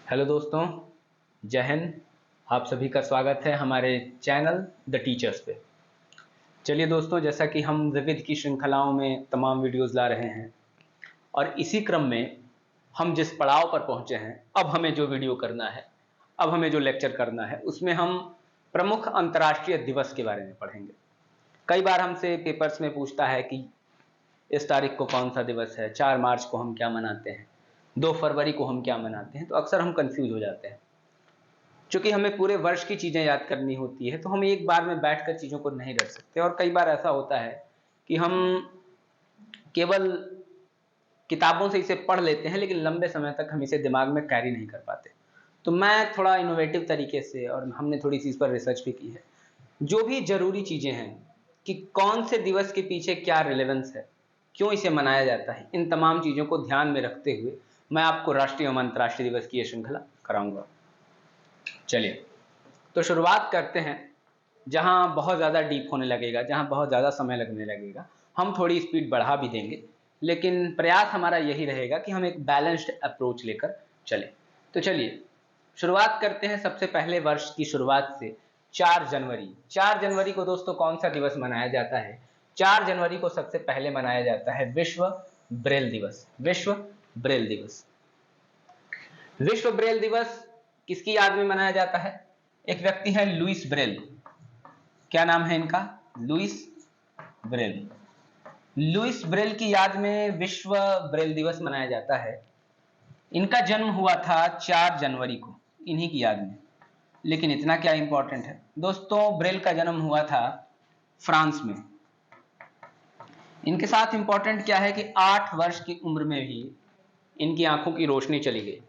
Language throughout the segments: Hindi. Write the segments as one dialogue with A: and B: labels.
A: हेलो दोस्तों, जय हिंद। आप सभी का स्वागत है हमारे चैनल द टीचर्स पे। चलिए दोस्तों, जैसा कि हम विविध की श्रृंखलाओं में तमाम वीडियोस ला रहे हैं और इसी क्रम में हम जिस पड़ाव पर पहुंचे हैं, अब हमें जो वीडियो करना है, अब हमें जो लेक्चर करना है, उसमें हम प्रमुख अंतर्राष्ट्रीय दिवस के बारे में पढ़ेंगे। कई बार हमसे पेपर्स में पूछता है कि इस तारीख को कौन सा दिवस है, 4 मार्च को हम क्या मनाते हैं, 2 फरवरी को हम क्या मनाते हैं। तो अक्सर हम कंफ्यूज हो जाते हैं। चूंकि हमें पूरे वर्ष की चीज़ें याद करनी होती है, तो हम एक बार में बैठकर चीज़ों को नहीं रख सकते। और कई बार ऐसा होता है कि हम केवल किताबों से इसे पढ़ लेते हैं, लेकिन लंबे समय तक हम इसे दिमाग में कैरी नहीं कर पाते। तो मैं थोड़ा इनोवेटिव तरीके से, और हमने थोड़ी सी इस पर रिसर्च भी की है, जो भी जरूरी चीज़ें हैं कि कौन से दिवस के पीछे क्या रिलेवेंस है, क्यों इसे मनाया जाता है, इन तमाम चीज़ों को ध्यान में रखते हुए मैं आपको राष्ट्रीय एवं अंतर्राष्ट्रीय दिवस की यह श्रृंखला कराऊंगा। चलिए, तो शुरुआत करते हैं। जहां बहुत ज़्यादा डीप होने लगेगा, जहां बहुत ज़्यादा समय लगने लगेगा, हम थोड़ी स्पीड बढ़ा भी देंगे, लेकिन प्रयास हमारा यही रहेगा कि हम एक बैलेंस्ड अप्रोच लेकर चलें। तो चलिए शुरुआत करते हैं सबसे पहले वर्ष की शुरुआत से। 4 जनवरी। 4 जनवरी को दोस्तों कौन सा दिवस मनाया जाता है? 4 जनवरी को सबसे पहले मनाया जाता है विश्व ब्रेल दिवस। विश्व ब्रेल दिवस। विश्व ब्रेल दिवस किसकी याद में मनाया जाता है? एक व्यक्ति है लुईस ब्रेल। क्या नाम है इनका? Lewis Braille. लुईस ब्रेल की याद में विश्व ब्रेल दिवस मनाया जाता है। इनका जन्म हुआ था 4 जनवरी को, इन्हीं की याद में। लेकिन इतना क्या इंपॉर्टेंट है दोस्तों, ब्रेल का जन्म हुआ था फ्रांस में। इनके साथ इंपॉर्टेंट क्या है कि 8 वर्ष की उम्र में भी इनकी आंखों की रोशनी चली गई।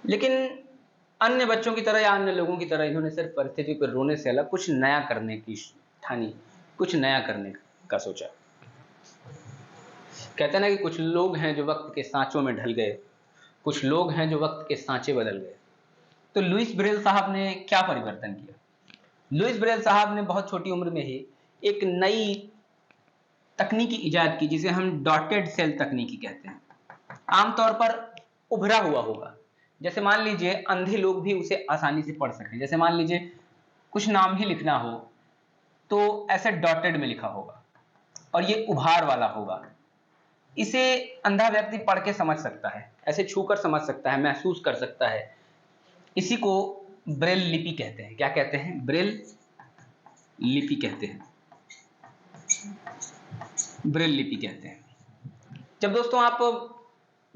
A: लेकिन अन्य बच्चों की तरह या अन्य लोगों की तरह इन्होंने सिर्फ परिस्थिति पर रोने से अलग कुछ नया करने की ठानी, कुछ नया करने का सोचा। कहते हैं ना कि कुछ लोग हैं जो वक्त के सांचों में ढल गए, कुछ लोग हैं जो वक्त के सांचे बदल गए। तो लुईस ब्रेल साहब ने क्या परिवर्तन किया? लुईस ब्रेल साहब ने बहुत छोटी उम्र में ही एक नई तकनीकी इजाद की, जिसे हम डॉटेड सेल तकनीकी कहते हैं। आमतौर पर उभरा हुआ होगा, जैसे मान लीजिए अंधे लोग भी उसे आसानी से पढ़ सकें। जैसे मान लीजिए कुछ नाम ही लिखना हो तो ऐसे डॉटेड में लिखा होगा और ये उभार वाला होगा। इसे अंधा व्यक्ति पढ़ के समझ सकता है, ऐसे छूकर समझ सकता है, महसूस कर सकता है। इसी को ब्रेल लिपि कहते हैं। क्या कहते हैं? ब्रेल लिपि कहते हैं। ब्रेल लिपि कहते हैं। जब दोस्तों आप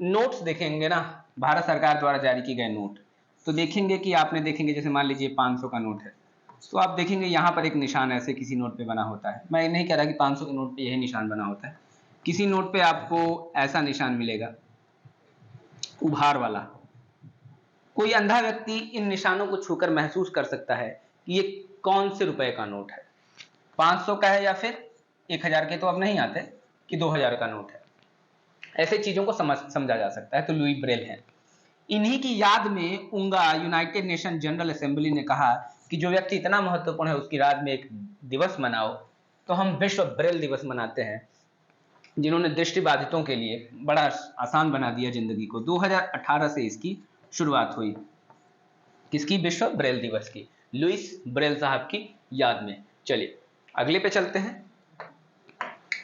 A: नोट्स देखेंगे ना, भारत सरकार द्वारा जारी किए गए नोट, तो देखेंगे कि आपने देखेंगे जैसे मान लीजिए 500 का नोट है, तो आप देखेंगे यहाँ पर एक निशान ऐसे किसी नोट पे बना होता है। मैं नहीं कह रहा कि 500 के नोट पे यही निशान बना होता है, किसी नोट पे आपको ऐसा निशान मिलेगा, उभार वाला। कोई अंधा व्यक्ति इन निशानों को छूकर महसूस कर सकता है कि ये कौन से रुपए का नोट है, 500 का है या फिर 1000 के तो अब नहीं आते कि 2000 का नोट है। ऐसे चीजों को समझा जा सकता है। तो लुई ब्रेल है। इन्हीं की याद में उंगा यूनाइटेड नेशन जनरल असेंबली ने कहा कि जो व्यक्ति इतना महत्वपूर्ण है उसकी याद में एक दिवस मनाओ। तो हम विश्व ब्रेल दिवस मनाते हैं, जिन्होंने दृष्टिबाधितों के लिए बड़ा आसान बना दिया जिंदगी को। 2018 से इसकी शुरुआत हुई। किसकी? विश्व ब्रेल दिवस की, लुईस ब्रेल साहब की याद में। चलिए अगले पे चलते हैं।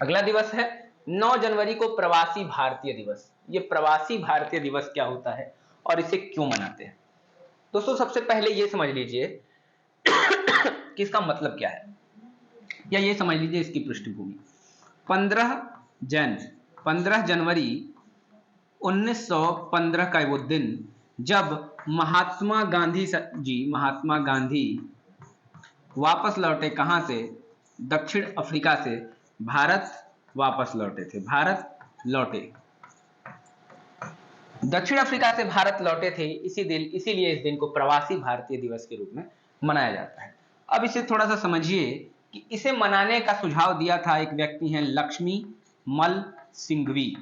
A: अगला दिवस है 9 जनवरी को प्रवासी भारतीय दिवस। ये प्रवासी भारतीय दिवस क्या होता है और इसे क्यों मनाते हैं? दोस्तों सबसे पहले ये समझ लीजिए कि इसका मतलब क्या है, या ये समझ लीजिए इसकी पृष्ठभूमि। 15 जनवरी 1915 का वो दिन जब महात्मा गांधी वापस लौटे। कहां से? दक्षिण अफ्रीका से भारत वापस लौटे थे। भारत लौटे, दक्षिण अफ्रीका से भारत लौटे थे। इसीलिए इस दिन को प्रवासी भारतीय दिवस के रूप में मनाया जाता है। अब इसे थोड़ा सा समझिए कि इसे मनाने का सुझाव दिया था एक व्यक्ति हैं लक्ष्मी मल सिंघवी,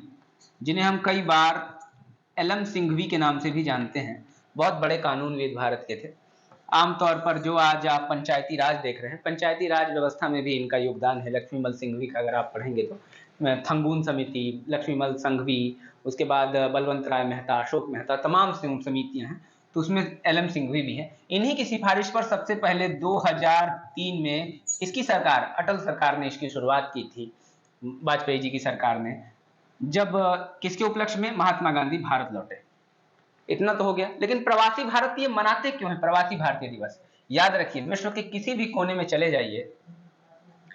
A: जिन्हें हम कई बार एलएम सिंघवी के नाम से भी जानते हैं। बहुत बड़े कानूनविद भारत के थे। आमतौर पर जो आज आप पंचायती राज देख रहे हैं, पंचायती राज व्यवस्था में भी इनका योगदान है। लक्ष्मीमल सिंघवी का अगर आप पढ़ेंगे तो थंगून समिति, लक्ष्मीमल संघवी उसके बाद बलवंत राय मेहता, अशोक मेहता, तमाम समितियां हैं, तो उसमें LM सिंघवी भी है। इन्हीं की सिफारिश पर सबसे पहले 2003 में इसकी सरकार, अटल सरकार ने इसकी शुरुआत की थी, वाजपेयी जी की सरकार ने, जब किसके उपलक्ष्य में, महात्मा गांधी भारत लौटे। इतना तो हो गया, लेकिन प्रवासी भारतीय मनाते क्यों हैं प्रवासी भारतीय दिवस? याद रखिए, विश्व के किसी भी कोने में चले जाइए,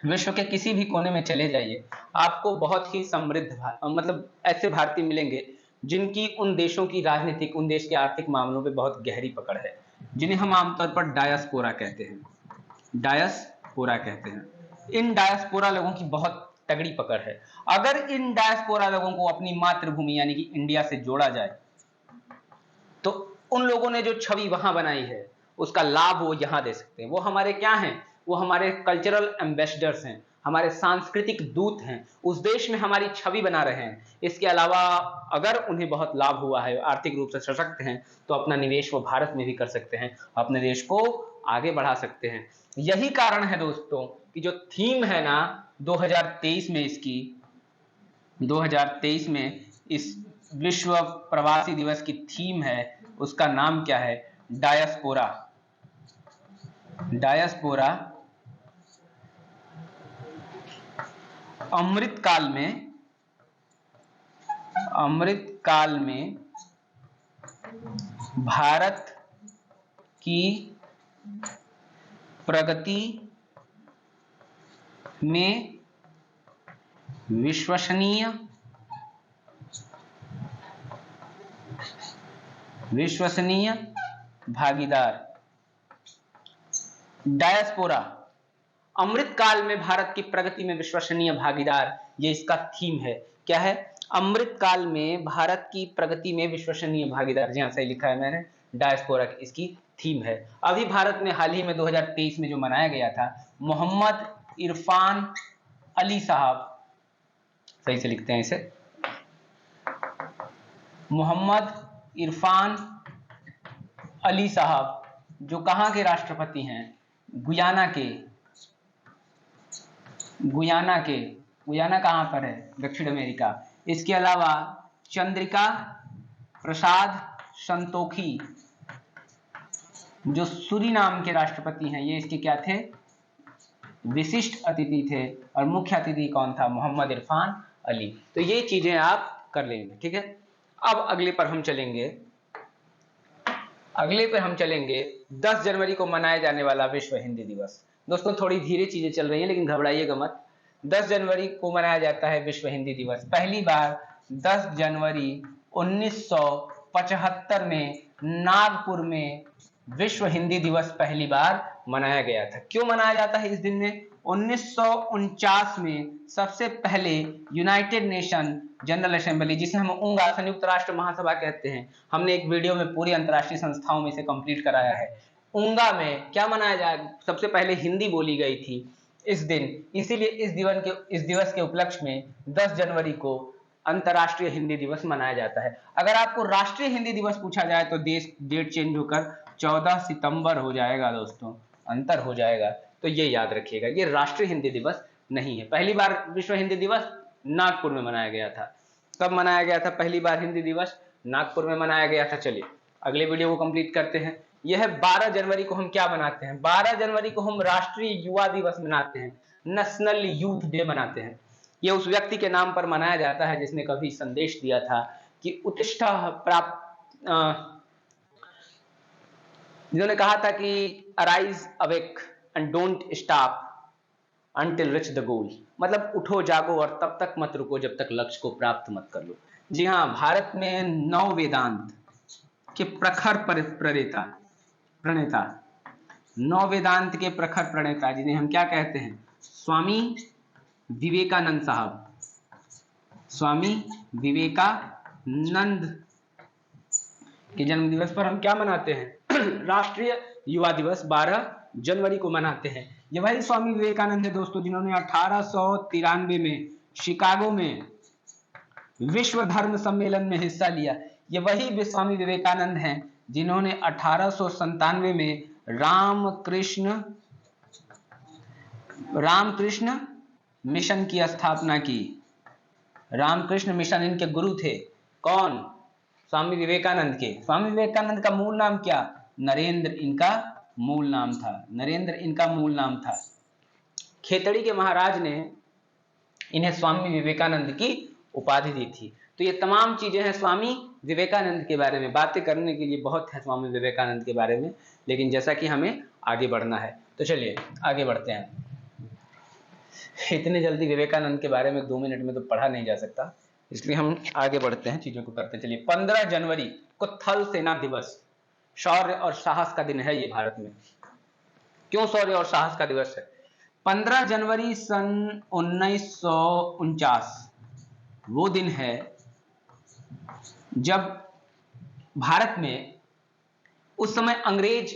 A: विश्व के किसी भी कोने में चले जाइए, आपको बहुत ही समृद्ध मतलब ऐसे भारतीय मिलेंगे जिनकी उन देशों की राजनीतिक, उन देश के आर्थिक मामलों पे बहुत गहरी पकड़ है, जिन्हें हम आमतौर पर डायस्पोरा कहते हैं, डायस्पोरा कहते हैं। इन डायस्पोरा लोगों की बहुत तगड़ी पकड़ है। अगर इन डायस्पोरा लोगों को अपनी मातृभूमि यानी कि इंडिया से जोड़ा जाए, तो उन लोगों ने जो छवि वहां बनाई है उसका लाभ वो यहां दे सकते हैं। वो हमारे क्या हैं? वो हमारे कल्चरल एम्बेसडर्स हैं, हमारे सांस्कृतिक दूत हैं, उस देश में हमारी छवि बना रहे हैं। इसके अलावा अगर उन्हें बहुत लाभ हुआ है, आर्थिक रूप से सशक्त हैं, तो अपना निवेश वो भारत में भी कर सकते हैं, अपने देश को आगे बढ़ा सकते हैं। यही कारण है दोस्तों कि जो थीम है ना 2023 में, इसकी 2023 में इस विश्व प्रवासी दिवस की थीम है, उसका नाम क्या है? डायस्पोरा। डायस्पोरा अमृत काल में भारत की प्रगति में विश्वसनीय भागीदार। डायस्पोरा अमृत काल में भारत की प्रगति में विश्वसनीय भागीदार, ये इसका थीम है। क्या है? अमृत काल में भारत की प्रगति में विश्वसनीय भागीदार। जी हाँ, सही लिखा है मैंने, डायस्पोरा की इसकी थीम है। अभी भारत में हाल ही में 2023 में जो मनाया गया था, मोहम्मद इरफान अली साहब, सही से लिखते हैं इसे, मोहम्मद इरफान अली साहब, जो कहां के राष्ट्रपति हैं? गुयाना के। गुयाना कहां पर है? दक्षिण अमेरिका। इसके अलावा चंद्रिका प्रसाद संतोखी, जो सूरीनाम के राष्ट्रपति हैं, ये इसके क्या थे? विशिष्ट अतिथि थे। और मुख्य अतिथि कौन था? मोहम्मद इरफान अली। तो ये चीजें आप कर लेंगे, ठीक है। अब अगले पर हम चलेंगे 10 जनवरी को मनाया जाने वाला विश्व हिंदी दिवस। दोस्तों थोड़ी धीरे चीजें चल रही हैं, लेकिन घबराइएगा मत। 10 जनवरी को मनाया जाता है विश्व हिंदी दिवस। पहली बार 10 जनवरी 1975 में नागपुर में विश्व हिंदी दिवस पहली बार मनाया गया था। क्यों मनाया जाता है इस दिन में? 1949 में सबसे पहले यूनाइटेड नेशन जनरल असेंबली, जिसे हम UNGA संयुक्त राष्ट्र महासभा कहते हैं, हमने एक वीडियो में पूरी अंतर्राष्ट्रीय संस्थाओं में इसे कंप्लीट कराया है। UNGA में क्या मनाया जाए? सबसे पहले हिंदी बोली गई थी इस दिन, इसीलिए इस दिवस के उपलक्ष्य में 10 जनवरी को अंतर्राष्ट्रीय हिंदी दिवस मनाया जाता है। अगर आपको राष्ट्रीय हिंदी दिवस पूछा जाए तो डेट चेंज होकर 14 सितंबर हो जाएगा दोस्तों, अंतर हो जाएगा। तो ये याद रखिएगा, ये राष्ट्रीय हिंदी दिवस नहीं है। पहली बार विश्व हिंदी दिवस नागपुर में मनाया गया था। कब मनाया गया था पहली बार हिंदी दिवस? नागपुर में मनाया गया था। चलिए अगले वीडियो को कंप्लीट करते हैं। यह 12 जनवरी को हम क्या मनाते हैं? 12 जनवरी को हम राष्ट्रीय युवा दिवस मनाते हैं, नेशनल यूथ डे मनाते हैं। यह उस व्यक्ति के नाम पर मनाया जाता है जिसने कभी संदेश दिया था कि उत्तिष्ठ प्राप्त, जिन्होंने कहा था कि arise awake and don't stop until reach the goal, मतलब उठो जागो और तब तक मत रुको जब तक लक्ष्य को प्राप्त मत कर लो। जी हाँ, भारत में 9 वेदांत के प्रखर प्रणेता, 9 वेदांत के प्रखर प्रणेता, जिन्हें हम क्या कहते हैं? स्वामी विवेकानंद साहब। स्वामी विवेकानंद के जन्म दिवस पर हम क्या मनाते हैं? राष्ट्रीय युवा दिवस 12 जनवरी को मनाते हैं। ये वही स्वामी विवेकानंद है दोस्तों, जिन्होंने 1893 में शिकागो में विश्व धर्म सम्मेलन में हिस्सा लिया। ये वही स्वामी विवेकानंद हैं जिन्होंने 1897 में रामकृष्ण मिशन की स्थापना की। रामकृष्ण मिशन इनके गुरु थे। कौन? स्वामी विवेकानंद के। स्वामी विवेकानंद का मूल नाम क्या? नरेंद्र इनका मूल नाम था, नरेंद्र इनका मूल नाम था। खेतड़ी के महाराज ने इन्हें स्वामी विवेकानंद की उपाधि दी थी। तो ये तमाम चीजें हैं स्वामी विवेकानंद के बारे में। बातें करने के लिए बहुत है स्वामी विवेकानंद के बारे में, लेकिन जैसा कि हमें आगे बढ़ना है तो चलिए आगे बढ़ते हैं। इतने जल्दी विवेकानंद के बारे में 2 मिनट में तो पढ़ा नहीं जा सकता, इसलिए हम आगे बढ़ते हैं, चीजों को करते हैं। चलिए 15 जनवरी को थल सेना दिवस, शौर्य और साहस का दिन है ये भारत में। क्यों शौर्य और साहस का दिवस है? 15 जनवरी सन 1949 वो दिन है जब भारत में, उस समय अंग्रेज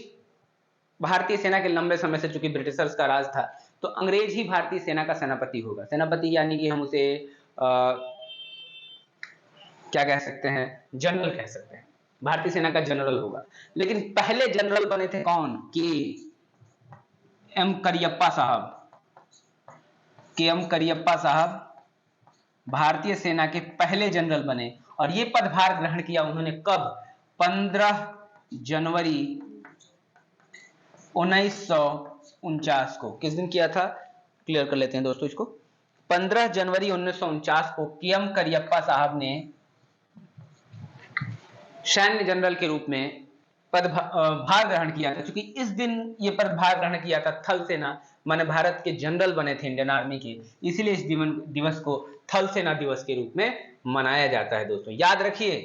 A: भारतीय सेना के लंबे समय से, चूंकि ब्रिटिशर्स का राज था, तो अंग्रेज ही भारतीय सेना का सेनापति होगा। सेनापति यानी कि हम उसे क्या कह सकते हैं? जनरल कह सकते हैं। भारतीय सेना का जनरल होगा। लेकिन पहले जनरल बने थे कौन? के एम करियप्पा साहब। के एम करियप्पा साहब भारतीय सेना के पहले जनरल बने, और ये पदभार ग्रहण किया उन्होंने कब? 15 जनवरी 1949 को। किस दिन किया था? क्लियर कर लेते हैं दोस्तों इसको। 15 जनवरी 1949 को के एम करियप्पा साहब ने सैन्य जनरल के रूप में पदभार ग्रहण किया था। क्योंकि इस दिन ये पदभार ग्रहण किया था, थल सेना माने भारत के जनरल बने थे इंडियन आर्मी के, इसीलिए इस दिवस को थल सेना दिवस के रूप में मनाया जाता है। दोस्तों याद रखिए,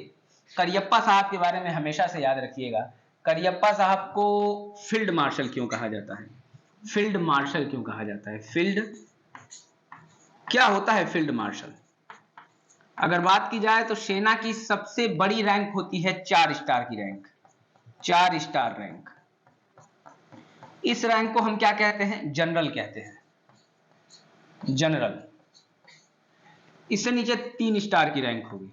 A: करियप्पा साहब के बारे में हमेशा से याद रखिएगा। करियप्पा साहब को फील्ड मार्शल क्यों कहा जाता है? फील्ड मार्शल क्यों कहा जाता है? फील्ड क्या होता है? फील्ड मार्शल, अगर बात की जाए तो सेना की सबसे बड़ी रैंक होती है 4 स्टार की रैंक, 4 स्टार रैंक। इस रैंक को हम क्या कहते हैं? जनरल कहते हैं, जनरल। इससे नीचे 3 स्टार की रैंक होगी,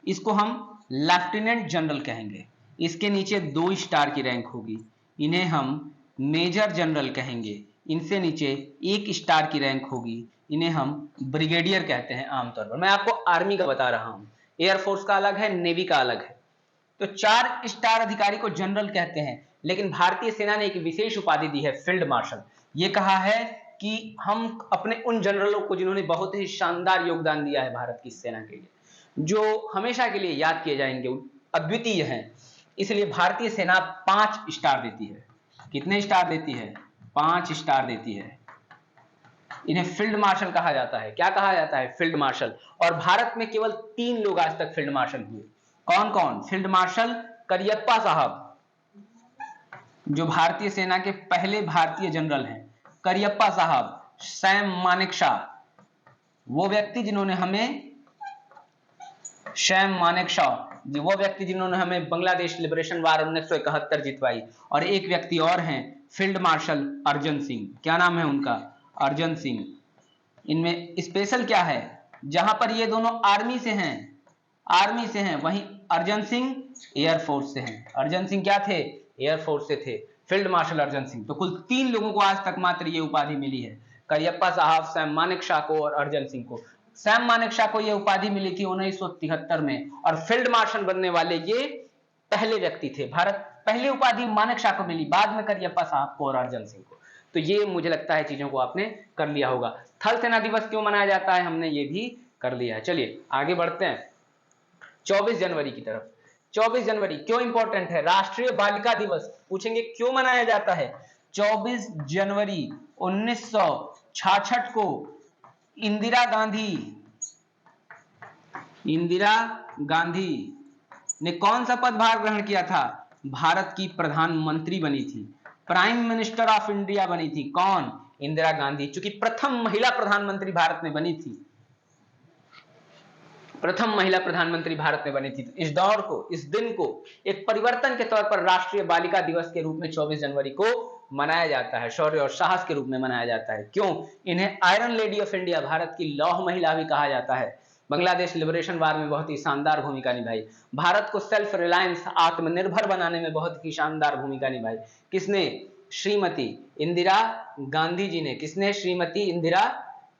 A: इसको हम लेफ्टिनेंट जनरल कहेंगे। इसके नीचे 2 स्टार की रैंक होगी, इन्हें हम मेजर जनरल कहेंगे। इनसे नीचे 1 स्टार की रैंक होगी, इन्हें हम ब्रिगेडियर कहते हैं आमतौर पर। मैं आपको आर्मी का बता रहा हूं, एयरफोर्स का अलग है, नेवी का अलग है। तो 4 स्टार अधिकारी को जनरल कहते हैं, लेकिन भारतीय सेना ने एक विशेष उपाधि दी है, फील्ड मार्शल। ये कहा है कि हम अपने उन जनरलों को जिन्होंने बहुत ही शानदार योगदान दिया है भारत की सेना के लिए, जो हमेशा के लिए याद किए जाएंगे, अद्वितीय हैं, इसलिए भारतीय सेना 5 स्टार देती है। कितने स्टार देती है? 5 स्टार देती है। इन्हें फील्ड मार्शल कहा जाता है। क्या कहा जाता है? Field marshal. और भारत में केवल 3 लोग आज तक फील्ड मार्शल हुए। कौन कौन? फील्ड मार्शल करियप्पा साहब, जो भारतीय सेना के पहले भारतीय जनरल हैं, करियप्पा साहब, सैम मानेकशॉ, वो व्यक्ति जिन्होंने हमें, सैम मानेकशॉ, वो व्यक्ति जिन्होंने हमें बांग्लादेश लिबरेशन वार 1971 जितवाई, और एक व्यक्ति और हैं फील्ड मार्शल अर्जन सिंह। क्या नाम है उनका? अर्जन सिंह। इनमें स्पेशल क्या है? जहां पर ये दोनों आर्मी से हैं, आर्मी से हैं, वहीं अर्जन सिंह एयरफोर्स से हैं। अर्जन सिंह क्या थे? एयरफोर्स से थे, फील्ड मार्शल अर्जन सिंह। तो कुल 3 लोगों को आज तक मात्र ये उपाधि मिली है, करियप्पा साहब, सैम मानेकशॉ को और अर्जन सिंह को। सैम मानेकशॉ को यह उपाधि मिली थी 1973 में, और फील्ड मार्शल बनने वाले ये पहले व्यक्ति थे। भारत पहली उपाधि मानेकशॉ को मिली, बाद में करियप्पा साहब को और अर्जन सिंह को। तो ये मुझे लगता है चीजों को आपने कर लिया होगा। थल सेना दिवस क्यों मनाया जाता है, हमने ये भी कर लिया है। चलिए आगे बढ़ते हैं 24 जनवरी की तरफ। 24 जनवरी क्यों इंपॉर्टेंट है? राष्ट्रीय बालिका दिवस। पूछेंगे क्यों मनाया जाता है? 24 जनवरी 1966 को इंदिरा गांधी ने कौन सा पदभार ग्रहण किया था? भारत की प्रधानमंत्री बनी थी, प्राइम मिनिस्टर ऑफ इंडिया बनी थी। कौन? इंदिरा गांधी। चूंकि प्रथम महिला प्रधानमंत्री भारत में बनी थी, प्रथम महिला प्रधानमंत्री भारत में बनी थी। तो इस दौर को, इस दिन को एक परिवर्तन के तौर पर राष्ट्रीय बालिका दिवस के रूप में 24 जनवरी को मनाया जाता है, शौर्य और साहस के रूप में मनाया जाता है। क्यों? इन्हें iron lady of India, Bharat की लौह महिला भी कहा जाता है। बांग्लादेश लिबरेशन वार में बहुत ही शानदार भूमिका निभाई, भारत को सेल्फ रिलायंस, आत्मनिर्भर बनाने में बहुत ही शानदार भूमिका निभाई। किसने? श्रीमती इंदिरा गांधी जी ने। किसने? श्रीमती इंदिरा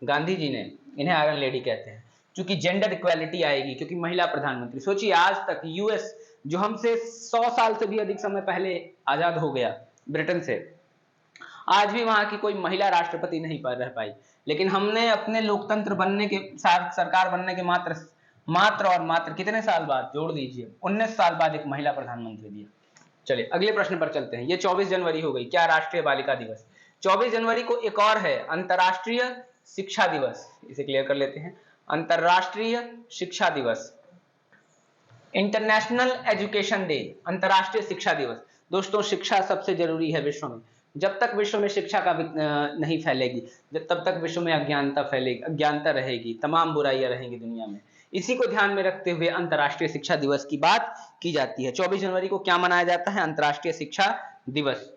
A: गांधी जी ने। इन्हें आयरन लेडी कहते हैं। चूंकि जेंडर इक्वालिटी आएगी, क्योंकि महिला प्रधानमंत्री। सोचिए आज तक यूएस जो हमसे 100 साल से भी अधिक समय पहले आजाद हो गया ब्रिटेन से, आज भी वहां की कोई महिला राष्ट्रपति नहीं रह पाई, लेकिन हमने अपने लोकतंत्र बनने के साथ, सरकार बनने के मात्र कितने साल बाद, जोड़ दीजिए 19 साल बाद एक महिला प्रधानमंत्री दिया। चलिए अगले प्रश्न पर चलते हैं। ये 24 जनवरी हो गई, क्या राष्ट्रीय बालिका दिवस। 24 जनवरी को एक और है, अंतर्राष्ट्रीय शिक्षा दिवस, इसे क्लियर कर लेते हैं। अंतर्राष्ट्रीय शिक्षा दिवस, इंटरनेशनल एजुकेशन डे, अंतर्राष्ट्रीय शिक्षा दिवस। दोस्तों शिक्षा सबसे जरूरी है विश्व में। जब तक विश्व में शिक्षा का नहीं फैलेगी, तब तक विश्व में अज्ञानता फैलेगी, अज्ञानता रहेगी, तमाम बुराइयां रहेंगी दुनिया में। इसी को ध्यान में रखते हुए अंतर्राष्ट्रीय शिक्षा दिवस की बात की जाती है। 24 जनवरी को क्या मनाया जाता है, अंतर्राष्ट्रीय शिक्षा दिवस।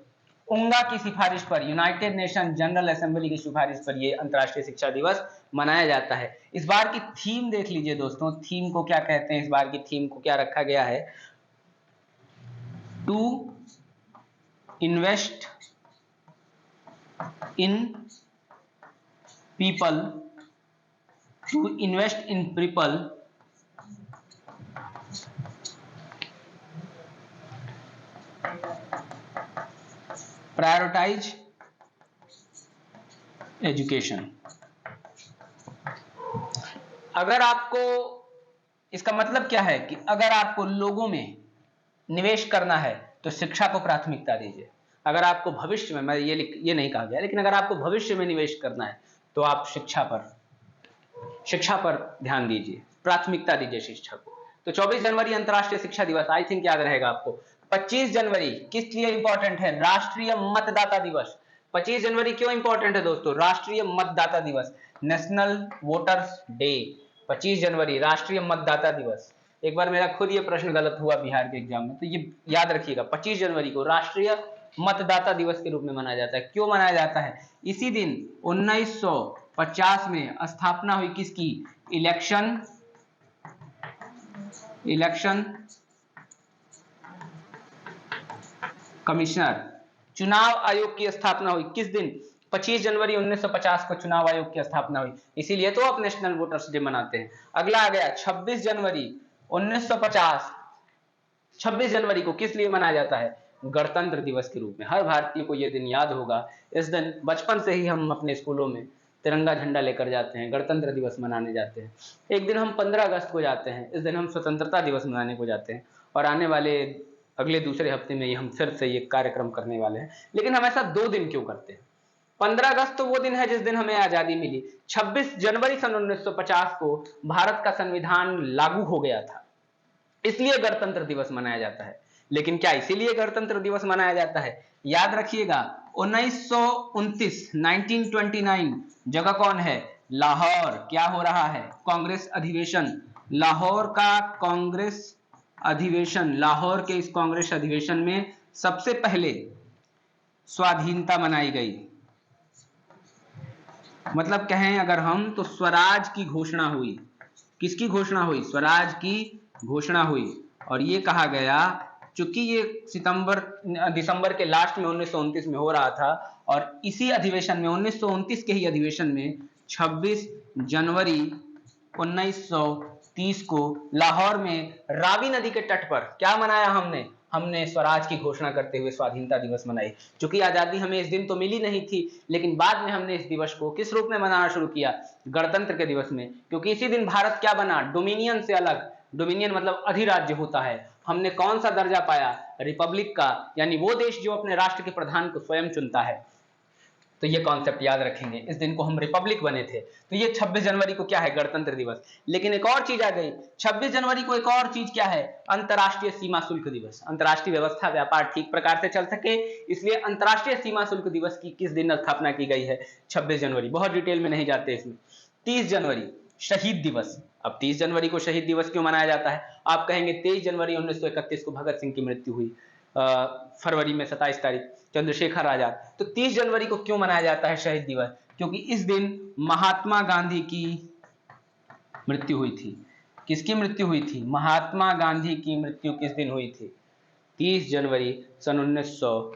A: उंगा की सिफारिश पर, यूनाइटेड नेशन जनरल असेंबली की सिफारिश पर यह अंतर्राष्ट्रीय शिक्षा दिवस मनाया जाता है। इस बार की थीम देख लीजिए दोस्तों, थीम को क्या कहते हैं, इस बार की थीम को क्या रखा गया है, to invest in people, to invest in people prioritise education. अगर आपको, इसका मतलब क्या है कि अगर आपको लोगों में निवेश करना है तो शिक्षा को प्राथमिकता दीजिए। अगर आपको भविष्य में, मैं ये नहीं कहा गया, लेकिन अगर आपको भविष्य में निवेश करना है तो आप शिक्षा पर ध्यान दीजिए, प्राथमिकता दीजिए शिक्षा को। तो 24 जनवरी अंतर्राष्ट्रीय शिक्षा दिवस, आई थिंक याद रहेगा आपको। 25 जनवरी किस लिए इंपॉर्टेंट है, राष्ट्रीय मतदाता दिवस। 25 जनवरी क्यों इंपॉर्टेंट है दोस्तों, राष्ट्रीय मतदाता दिवस, नेशनल वोटर्स डे। 25 जनवरी राष्ट्रीय मतदाता दिवस। एक बार मेरा खुद ये प्रश्न गलत हुआ बिहार के एग्जाम में, तो ये याद रखिएगा, 25 जनवरी को राष्ट्रीय मतदाता दिवस के रूप में मनाया जाता है। क्यों मनाया जाता है, इसी दिन 1950 में स्थापना हुई किसकी, इलेक्शन कमिश्नर, चुनाव आयोग की स्थापना हुई किस दिन, 25 जनवरी 1950 को चुनाव आयोग की स्थापना हुई, इसीलिए तो आप नेशनल वोटर्स डे मनाते हैं। अगला आ गया 26 जनवरी 1950। 26 जनवरी को किस लिए मनाया जाता है, गणतंत्र दिवस के रूप में। हर भारतीय को यह दिन याद होगा। इस दिन बचपन से ही हम अपने स्कूलों में तिरंगा झंडा लेकर जाते हैं, गणतंत्र दिवस मनाने जाते हैं। एक दिन हम 15 अगस्त को जाते हैं, इस दिन हम स्वतंत्रता दिवस मनाने को जाते हैं। और आने वाले अगले दूसरे हफ्ते में हम फिर से ये कार्यक्रम करने वाले हैं। लेकिन हम ऐसा 2 दिन क्यों करते हैं, 15 अगस्त तो वो दिन है जिस दिन हमें आजादी मिली। 26 जनवरी सन 1950 को भारत का संविधान लागू हो गया था, इसलिए गणतंत्र दिवस मनाया जाता है। लेकिन क्या इसीलिए गणतंत्र दिवस मनाया जाता है, याद रखिएगा 1929 जगह कौन है, लाहौर। क्या हो रहा है, कांग्रेस अधिवेशन, लाहौर का कांग्रेस अधिवेशन। लाहौर के इस कांग्रेस अधिवेशन में सबसे पहले स्वाधीनता मनाई गई। मतलब कहें अगर हम, तो स्वराज की घोषणा हुई। किसकी घोषणा हुई, स्वराज की घोषणा हुई। और ये कहा गया, चूंकि ये दिसंबर के लास्ट में 1929 में हो रहा था, और इसी अधिवेशन में 1929 के ही अधिवेशन में 26 जनवरी 1930 को लाहौर में रावी नदी के तट पर क्या मनाया हमने स्वराज की घोषणा करते हुए स्वाधीनता दिवस मनाई। क्योंकि आजादी हमें इस दिन तो मिली नहीं थी, लेकिन बाद में हमने इस दिवस को किस रूप में मनाना शुरू किया, गणतंत्र के दिवस में। क्योंकि इसी दिन भारत क्या बना, डोमिनियन से अलग। डोमिनियन मतलब अधिराज्य होता है। हमने कौन सा दर्जा पाया, रिपब्लिक का, यानी वो देश जो अपने राष्ट्र के प्रधान को स्वयं चुनता है। तो ये कॉन्सेप्ट याद रखेंगे, इस दिन को हम रिपब्लिक बने थे। तो ये 26 जनवरी को क्या है, गणतंत्र दिवस। लेकिन एक और चीज आ गई 26 जनवरी को, एक और चीज क्या है, अंतर्राष्ट्रीय सीमा शुल्क दिवस। अंतर्राष्ट्रीय व्यवस्था व्यापार ठीक प्रकार से चल सके, इसलिए अंतर्राष्ट्रीय सीमा शुल्क दिवस की किस दिन स्थापना की गई है, 26 जनवरी। बहुत डिटेल में नहीं जाते इसमें। 30 जनवरी शहीद दिवस। अब 30 जनवरी को शहीद दिवस क्यों मनाया जाता है, आप कहेंगे 23 जनवरी 1931 को भगत सिंह की मृत्यु हुई, फरवरी में 27 तारीख चंद्रशेखर आजाद। तो 30 जनवरी को क्यों मनाया जाता है शहीद दिवस, क्योंकि इस दिन महात्मा गांधी की मृत्यु हुई थी। किसकी मृत्यु हुई थी, महात्मा गांधी की मृत्यु किस दिन हुई थी, 30 जनवरी सन 1900।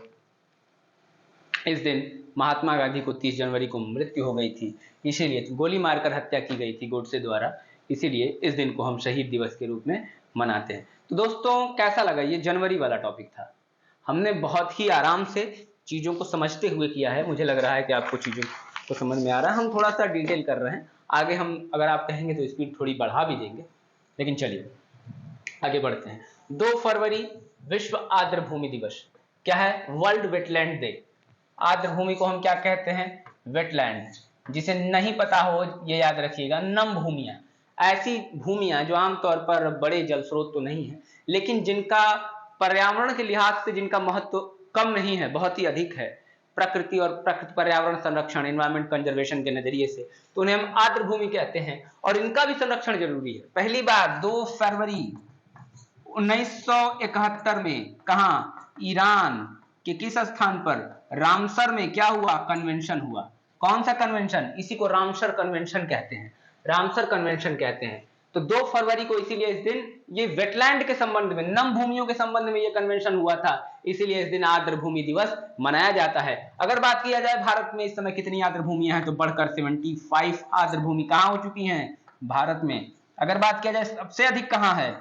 A: इस दिन महात्मा गांधी को 30 जनवरी को मृत्यु हो गई थी, इसीलिए गोली मारकर हत्या की गई थी गोडसे द्वारा, इसीलिए इस दिन को हम शहीद दिवस के रूप में मनाते हैं। तो दोस्तों कैसा लगा, ये जनवरी वाला टॉपिक था। हमने बहुत ही आराम से चीज़ों को समझते हुए किया है। मुझे लग रहा है कि आपको चीज़ों को समझ में आ रहा है। हम थोड़ा सा डिटेल कर रहे हैं, आगे हम अगर आप कहेंगे तो स्पीड थोड़ी बढ़ा भी देंगे, लेकिन चलिए आगे बढ़ते हैं। 2 फरवरी विश्व आर्द्र भूमि दिवस। क्या है? World wetland day. आर्द्र भूमि को हम क्या कहते हैं? वेटलैंड। जिसे नहीं पता हो ये याद रखिएगा, नम भूमियां, ऐसी भूमियां जो आमतौर पर बड़े जल स्रोत तो नहीं है, लेकिन जिनका पर्यावरण के लिहाज से जिनका महत्व कम नहीं है, बहुत ही अधिक है, प्रकृति और प्रकृति पर्यावरण संरक्षण, एनवायरमेंट कंजर्वेशन के नजरिए से, तो उन्हें हम आर्द्र भूमि कहते हैं और इनका भी संरक्षण जरूरी है। पहली बार 2 फरवरी 1971 में कहा? ईरान के किस स्थान पर? रामसर में क्या हुआ? कन्वेंशन हुआ। कौन सा कन्वेंशन? इसी को रामसर कन्वेंशन कहते हैं, रामसर कन्वेंशन कहते हैं। तो 2 फरवरी को इसीलिए इस दिन ये वेटलैंड के संबंध में, नम भूमियों के संबंध में ये कन्वेंशन हुआ था, इसीलिए इस दिन आर्द्र भूमि दिवस मनाया जाता है। अगर बात किया जाए भारत में इस समय कितनी आर्द्र भूमियां हैं, तो बढ़कर 75 आर्द्र भूमि कहां हो चुकी हैं? भारत में। अगर बात किया जाए सबसे अधिक कहां है?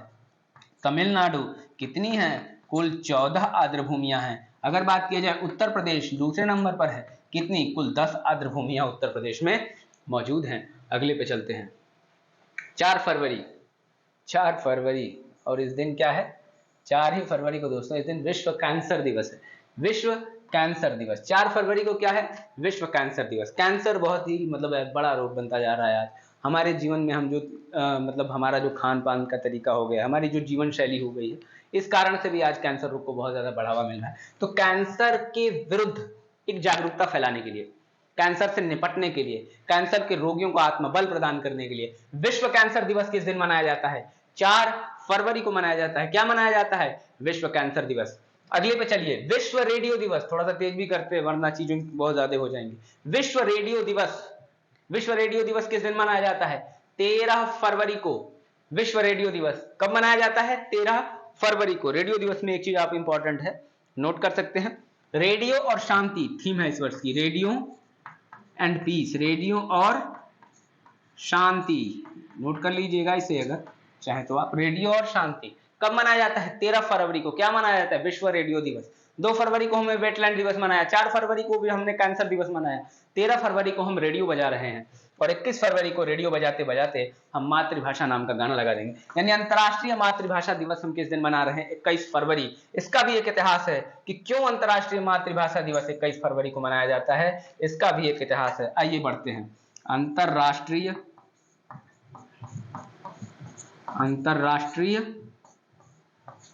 A: तमिलनाडु। कितनी है? कुल 14 आर्द्र भूमियां हैं। अगर बात किया जाए उत्तर प्रदेश दूसरे नंबर पर है। कितनी? कुल 10 आर्द्र भूमियां उत्तर प्रदेश में मौजूद हैं। अगले पे चलते हैं। 4 फरवरी, 4 फरवरी, और इस दिन क्या है? 4 ही फरवरी को दोस्तों इस दिन विश्व कैंसर दिवस है। विश्व कैंसर दिवस 4 फरवरी को क्या है? विश्व कैंसर दिवस। कैंसर बहुत ही मतलब बड़ा रोग बनता जा रहा है आज हमारे जीवन में। हम जो मतलब हमारा जो खान पान का तरीका हो गया, हमारी जो जीवन शैली हो गई है, इस कारण से भी आज कैंसर रोग को बहुत ज्यादा बढ़ावा मिल रहा है। तो कैंसर के विरुद्ध एक जागरूकता फैलाने के लिए, कैंसर से निपटने के लिए, कैंसर के रोगियों को आत्मबल प्रदान करने के लिए विश्व कैंसर दिवस किस दिन मनाया जाता है? 4 फरवरी को मनाया जाता है। क्या मनाया जाता है? विश्व कैंसर दिवस। अगले पे चलिए, विश्व रेडियो दिवस। थोड़ा सा तेज भी करते हैं वरना चीजें बहुत ज्यादा हो जाएंगी। विश्व रेडियो दिवस, विश्व रेडियो दिवस किस दिन मनाया जाता है? 13 फरवरी को। विश्व रेडियो दिवस कब मनाया जाता है? 13 फरवरी को। रेडियो दिवस में एक चीज आप इंपॉर्टेंट है, नोट कर सकते हैं, रेडियो और शांति थीम है इस वर्ष की। रेडियो एंड पीस, रेडियो और शांति, नोट कर लीजिएगा इसे अगर चाहे तो आप। रेडियो और शांति कब मनाया जाता है? 13 फरवरी को। क्या मनाया जाता है? विश्व रेडियो दिवस। 2 फरवरी को हमें वेटलैंड दिवस मनाया, 4 फरवरी को भी हमने कैंसर दिवस मनाया, 13 फरवरी को हम रेडियो बजा रहे हैं और 21 फरवरी को रेडियो बजाते बजाते हम मातृभाषा नाम का गाना लगा देंगे। यानी अंतर्राष्ट्रीय मातृभाषा दिवस हम किस दिन मना रहे हैं? 21 फरवरी। इसका भी एक इतिहास है कि क्यों अंतर्राष्ट्रीय मातृभाषा दिवस 21 फरवरी को मनाया जाता है, इसका भी एक इतिहास है। आइए बढ़ते हैं। अंतर्राष्ट्रीय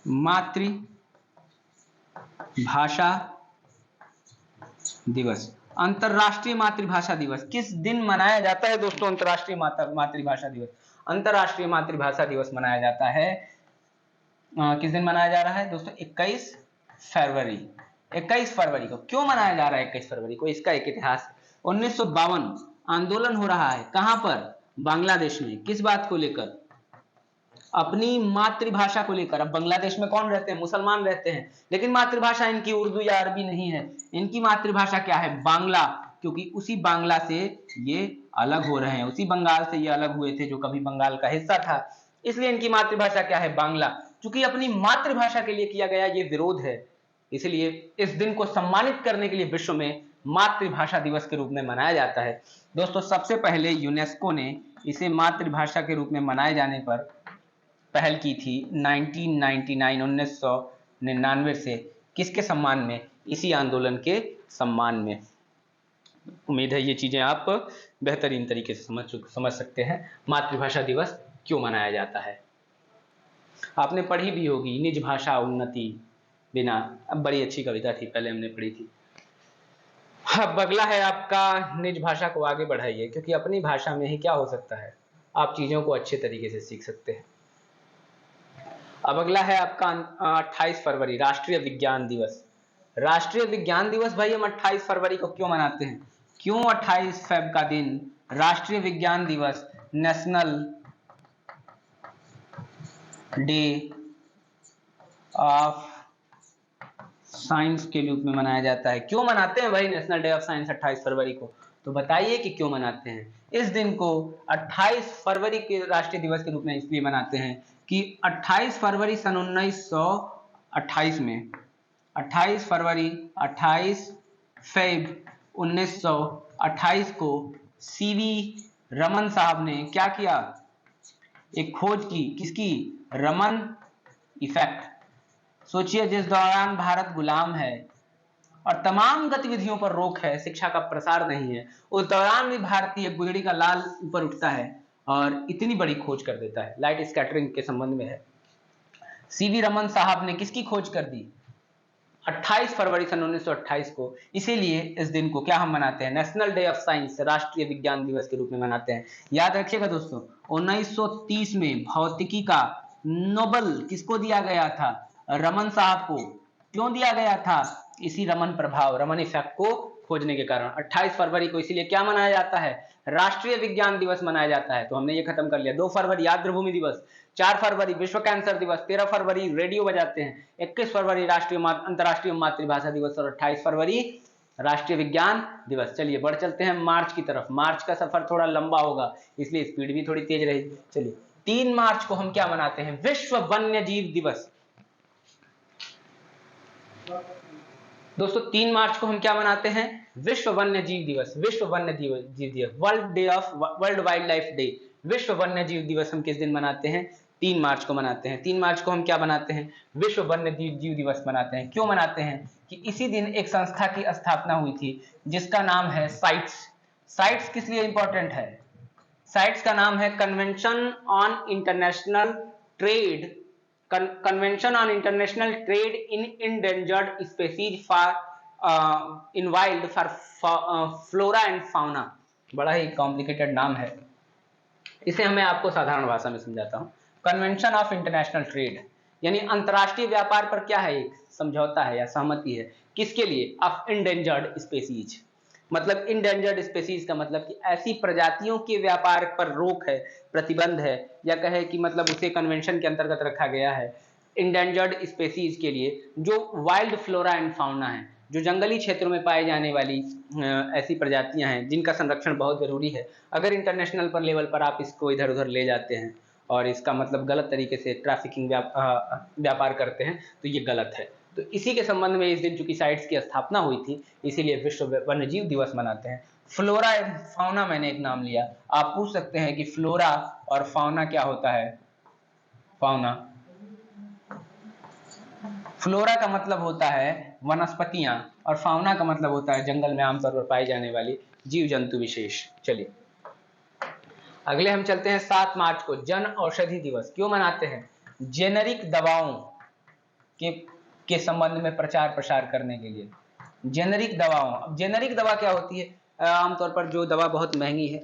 A: मातृभाषा दिवस। अंतर्राष्ट्रीय मातृभाषा दिवस किस दिन मनाया जाता है दोस्तों? अंतर्राष्ट्रीय मातृभाषा दिवस, अंतर्राष्ट्रीय मातृभाषा दिवस मनाया जाता है किस दिन मनाया जा रहा है दोस्तों? 21 फरवरी। 21 फरवरी को क्यों मनाया जा रहा है 21 फरवरी को? इसका एक इतिहास। 1952 आंदोलन हो रहा है, कहां पर? बांग्लादेश में। किस बात को लेकर? अपनी मातृभाषा को लेकर। अब बांग्लादेश में कौन रहते हैं? मुसलमान रहते हैं, लेकिन मातृभाषा इनकी उर्दू या अरबी नहीं है। इनकी मातृभाषा क्या है? बांग्ला, क्योंकि उसी बांग्ला से ये अलग हो रहे हैं, उसी बंगाल से ये अलग हुए थे जो कभी बंगाल का हिस्सा था, इसलिए इनकी मातृभाषा क्या है? बांग्ला। क्योंकि अपनी मातृभाषा के लिए किया गया ये विरोध है, इसलिए इस दिन को सम्मानित करने के लिए विश्व में मातृभाषा दिवस के रूप में मनाया जाता है। दोस्तों सबसे पहले यूनेस्को ने इसे मातृभाषा के रूप में मनाए जाने पर पहल की थी 1999 से। किसके सम्मान में? इसी आंदोलन के सम्मान में। उम्मीद है ये चीजें आप बेहतरीन तरीके से समझ सकते हैं मातृभाषा दिवस क्यों मनाया जाता है। आपने पढ़ी भी होगी, निज भाषा उन्नति बिना। अब बड़ी अच्छी कविता थी, पहले हमने पढ़ी थी। अब अगला है आपका, निज भाषा को आगे बढ़ाइए, क्योंकि अपनी भाषा में ही क्या हो सकता है, आप चीजों को अच्छे तरीके से सीख सकते हैं। अब अगला है आपका 28 फरवरी, राष्ट्रीय विज्ञान दिवस। राष्ट्रीय विज्ञान दिवस भाई हम 28 फरवरी को क्यों मनाते हैं? क्यों 28 फेब का दिन राष्ट्रीय विज्ञान दिवस, नेशनल डे ऑफ साइंस के रूप में मनाया जाता है? क्यों मनाते हैं भाई नेशनल डे ऑफ साइंस 28 फरवरी को? तो बताइए कि क्यों मनाते हैं। इस दिन को 28 फरवरी के राष्ट्रीय दिवस के रूप में इसलिए मनाते हैं कि 28 फरवरी सन 1928 में 28 फरवरी 28 फेब 1928 को सीवी रमन साहब ने क्या किया, एक खोज की, किसकी, रमन इफेक्ट। सोचिए, जिस दौरान भारत गुलाम है और तमाम गतिविधियों पर रोक है, शिक्षा का प्रसार नहीं है, उस दौरान भी भारतीय गुदड़ी का लाल ऊपर उठता है और इतनी बड़ी खोज कर देता है। लाइट स्कैटरिंग के संबंध में है। सीवी रमन साहब ने किसकी खोज कर दी, 28 फरवरी सन 1928 को। इसीलिए इस दिन को क्या हम मनाते हैं, नेशनल डे ऑफ साइंस, राष्ट्रीय विज्ञान दिवस के रूप में मनाते हैं। याद रखिएगा दोस्तों, 1930 में भौतिकी का नोबेल किसको दिया गया था, रमन साहब को। क्यों दिया गया था, इसी रमन प्रभाव, रमन इफेक्ट को खोजने के कारण। 28 फरवरी को इसीलिए क्या मनाया जाता है, राष्ट्रीय विज्ञान दिवस मनाया जाता है। तो हमने ये खत्म कर लिया। 2 फरवरी आर्द्रभूमि दिवस, 4 फरवरी विश्व कैंसर दिवस, 13 फरवरी रेडियो बजाते हैं, 21 फरवरी अंतर्राष्ट्रीय मातृभाषा दिवस और 28 फरवरी राष्ट्रीय विज्ञान दिवस। चलिए बढ़ चलते हैं मार्च की तरफ। मार्च का सफर थोड़ा लंबा होगा, इसलिए स्पीड भी थोड़ी तेज रहेगी। चलिए 3 मार्च को हम क्या मनाते हैं, विश्व वन्य जीव दिवस। दोस्तों 3 मार्च को हम क्या मनाते हैं, विश्व वन्य जीव दिवस। विश्व वन्य जीव दिवस, वर्ल्ड वाइल्ड लाइफ डे। विश्व वन्य जीव दिवस हम किस दिन मनाते हैं, 3 मार्च को मनाते हैं। 3 मार्च को हम क्या मनाते हैं, विश्व वन्य जीव दिवस मनाते हैं। क्यों मनाते हैं कि इसी दिन एक संस्था की स्थापना हुई थी जिसका नाम है साइट्स। साइट्स किस लिए इंपॉर्टेंट है, साइट्स का नाम है convention on international trade, convention on international trade in endangered species for in wild for flora and fauna. बड़ा ही कॉम्प्लिकेटेड नाम है, इसे मैं आपको साधारण भाषा में समझाता हूं। कन्वेंशन ऑफ इंटरनेशनल ट्रेड यानी अंतरराष्ट्रीय व्यापार पर क्या है, एक समझौता है या सहमति है, किसके लिए, ऑफ इंडेंजर्ड स्पीसीज। मतलब इंडेंजर्ड स्पीसीज का मतलब कि ऐसी प्रजातियों के व्यापार पर रोक है, प्रतिबंध है, या कहे कि मतलब उसे कन्वेंशन के अंतर्गत रखा गया है इंडेंजर्ड स्पीसीज के लिए, जो वाइल्ड फ्लोरा एंड फाउना है, जो जंगली क्षेत्रों में पाई जाने वाली ऐसी प्रजातियां हैं जिनका संरक्षण बहुत जरूरी है। अगर इंटरनेशनल पर लेवल पर आप इसको इधर उधर ले जाते हैं और इसका मतलब गलत तरीके से ट्रैफिकिंग व्यापार करते हैं तो ये गलत है। तो इसी के संबंध में इस दिन चूंकि साइट्स की स्थापना हुई थी, इसीलिए विश्व वन्यजीव दिवस मनाते हैं। फ्लोरा एंड फाउना मैंने एक नाम लिया, आप पूछ सकते हैं कि फ्लोरा और फाउना क्या होता है। फाउना, फ्लोरा का मतलब होता है वनस्पतियां और फाउना का मतलब होता है जंगल में आमतौर पर पाई जाने वाली जीव जंतु विशेष। चलिए अगले हम चलते हैं 7 मार्च को, जन औषधि दिवस। क्यों मनाते हैं, जेनेरिक दवाओं के संबंध में प्रचार प्रसार करने के लिए। जेनेरिक दवाओं, अब जेनेरिक दवा क्या होती है, आमतौर पर जो दवा बहुत महंगी है,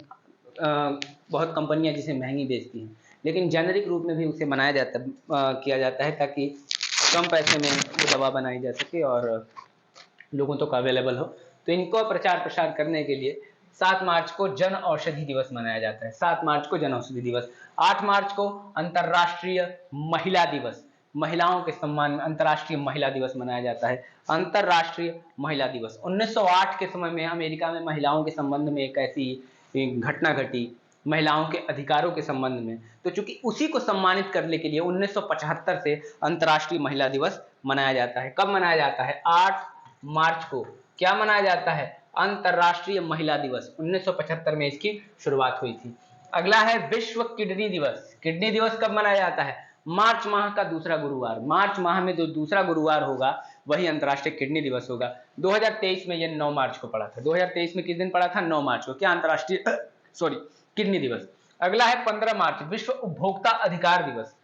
A: बहुत कंपनियां जिसे महंगी बेचती हैं, लेकिन जेनेरिक रूप में भी उसे बनाया जाता किया जाता है ताकि कम पैसे में वो दवा बनाई जा सके और लोगों तक अवेलेबल हो। तो इनको प्रचार प्रसार करने के लिए 7 मार्च को जन औषधि दिवस मनाया जाता है। 7 मार्च को जन औषधि दिवस। 8 मार्च को अंतर्राष्ट्रीय महिला दिवस, महिलाओं के सम्मान में अंतर्राष्ट्रीय महिला दिवस मनाया जाता है। अंतर्राष्ट्रीय महिला दिवस 1908 के समय में अमेरिका में महिलाओं के संबंध में एक ऐसी घटना घटी, महिलाओं के अधिकारों के संबंध में, तो चूंकि उसी को सम्मानित करने के लिए 1975 से अंतर्राष्ट्रीय महिला दिवस मनाया जाता है। कब मनाया जाता है, 8 मार्च को क्या मनाया जाता है, अंतर्राष्ट्रीय महिला दिवस। 1975 में इसकी शुरुआत हुई थी। अगला है विश्व किडनी दिवस। किडनी दिवस कब मनाया जाता है, मार्च माह का दूसरा गुरुवार। मार्च माह में जो दूसरा गुरुवार होगा वही अंतर्राष्ट्रीय किडनी दिवस होगा। 2023 में यह 9 मार्च को पड़ा था। 2023 में किस दिन पड़ा था, 9 मार्च को। क्या अंतर्राष्ट्रीय किडनी दिवस। अगला है 15 मार्च, विश्व उपभोक्ता अधिकार दिवस,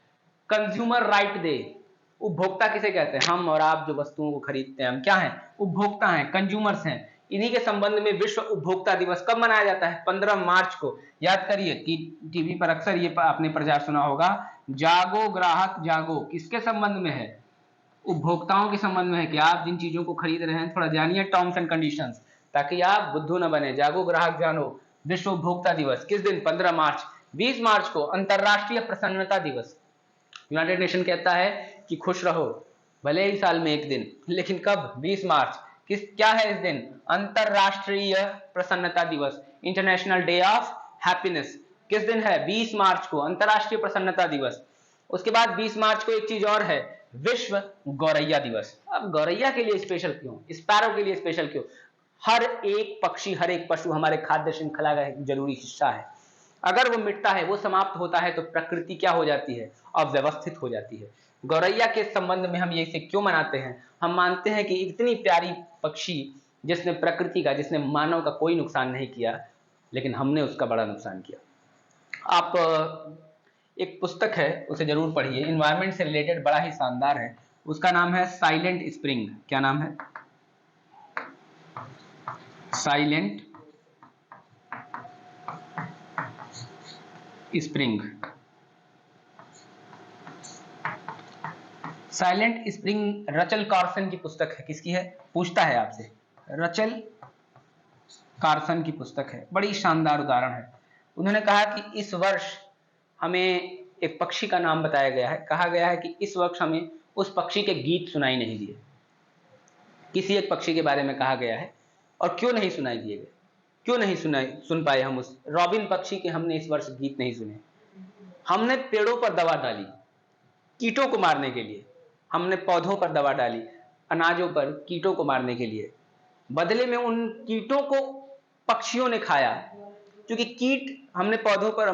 A: कंज्यूमर राइट डे। उपभोक्ता किसे कहते हैं, हम और आप जो वस्तुओं को खरीदते हैं, हम क्या हैं, उपभोक्ता हैं, कंज्यूमर्स हैं। इन्हीं के संबंध में विश्व उपभोक्ता दिवस कब मनाया जाता है, 15 मार्च को। याद करिए कि टीवी पर अक्सर ये आपने प्रचार सुना होगा, जागो ग्राहक जागो, किसके संबंध में है, उपभोक्ताओं के संबंध में है कि आप जिन चीजों को खरीद रहे हैं थोड़ा जानिए टर्म्स एंड कंडीशंस, ताकि आप बुद्धू न बने। जागो ग्राहक जानो। विश्व उपभोक्ता दिवस किस दिन, 15 मार्च। 20 मार्च को अंतरराष्ट्रीय प्रसन्नता दिवस। यूनाइटेड नेशन कहता है कि खुश रहो, भले ही साल में एक दिन, लेकिन कब, 20 मार्च। क्या है इस दिन? अंतरराष्ट्रीय प्रसन्नता दिवस, इंटरनेशनल डे ऑफ हैप्पीनेस। किस दिन है? 20 मार्च को अंतरराष्ट्रीय प्रसन्नता दिवस। उसके बाद 20 मार्च को एक चीज और है, विश्व गौरैया दिवस। अब गौरैया के लिए स्पेशल क्यों, स्पैरो के लिए स्पेशल क्यों? हर एक पक्षी, हर एक पशु हमारे खाद्य श्रृंखला का एक जरूरी हिस्सा है। अगर वो मिटता है, वो समाप्त होता है, तो प्रकृति क्या हो जाती है? अव्यवस्थित हो जाती है। गौरैया के संबंध में हम ये इसे क्यों मनाते हैं? हम मानते हैं कि इतनी प्यारी पक्षी जिसने प्रकृति का, जिसने मानव का कोई नुकसान नहीं किया, लेकिन हमने उसका बड़ा नुकसान किया। आप एक पुस्तक है, उसे जरूर पढ़िए, इन्वायरमेंट से रिलेटेड, बड़ा ही शानदार है। उसका नाम है साइलेंट स्प्रिंग। क्या नाम है? Silent spring. साइलेंट स्प्रिंग रचल कार्सन की पुस्तक है। किसकी है? पूछता है आपसे। रचल कार्सन की पुस्तक है, बड़ी शानदार उदाहरण है। उन्होंने कहा कि इस वर्ष हमें एक पक्षी का नाम बताया गया है, कहा गया है कि इस वर्ष हमें उस पक्षी के गीत सुनाई नहीं दिए। किसी एक पक्षी के बारे में कहा गया है, और क्यों नहीं सुनाई दिए गए? क्यों नहीं सुन पाए हम उस रॉबिन पक्षी के? हमने इस वर्ष गीत नहीं सुने। हमने पेड़ों पर दवा डाली कीटों को मारने के लिए, हमने पौधों पर दवा डाली अनाजों पर कीटों को मारने के लिए, बदले में उन कीटों को पक्षियों ने खाया। क्योंकि कीट, हमने पौधों पर,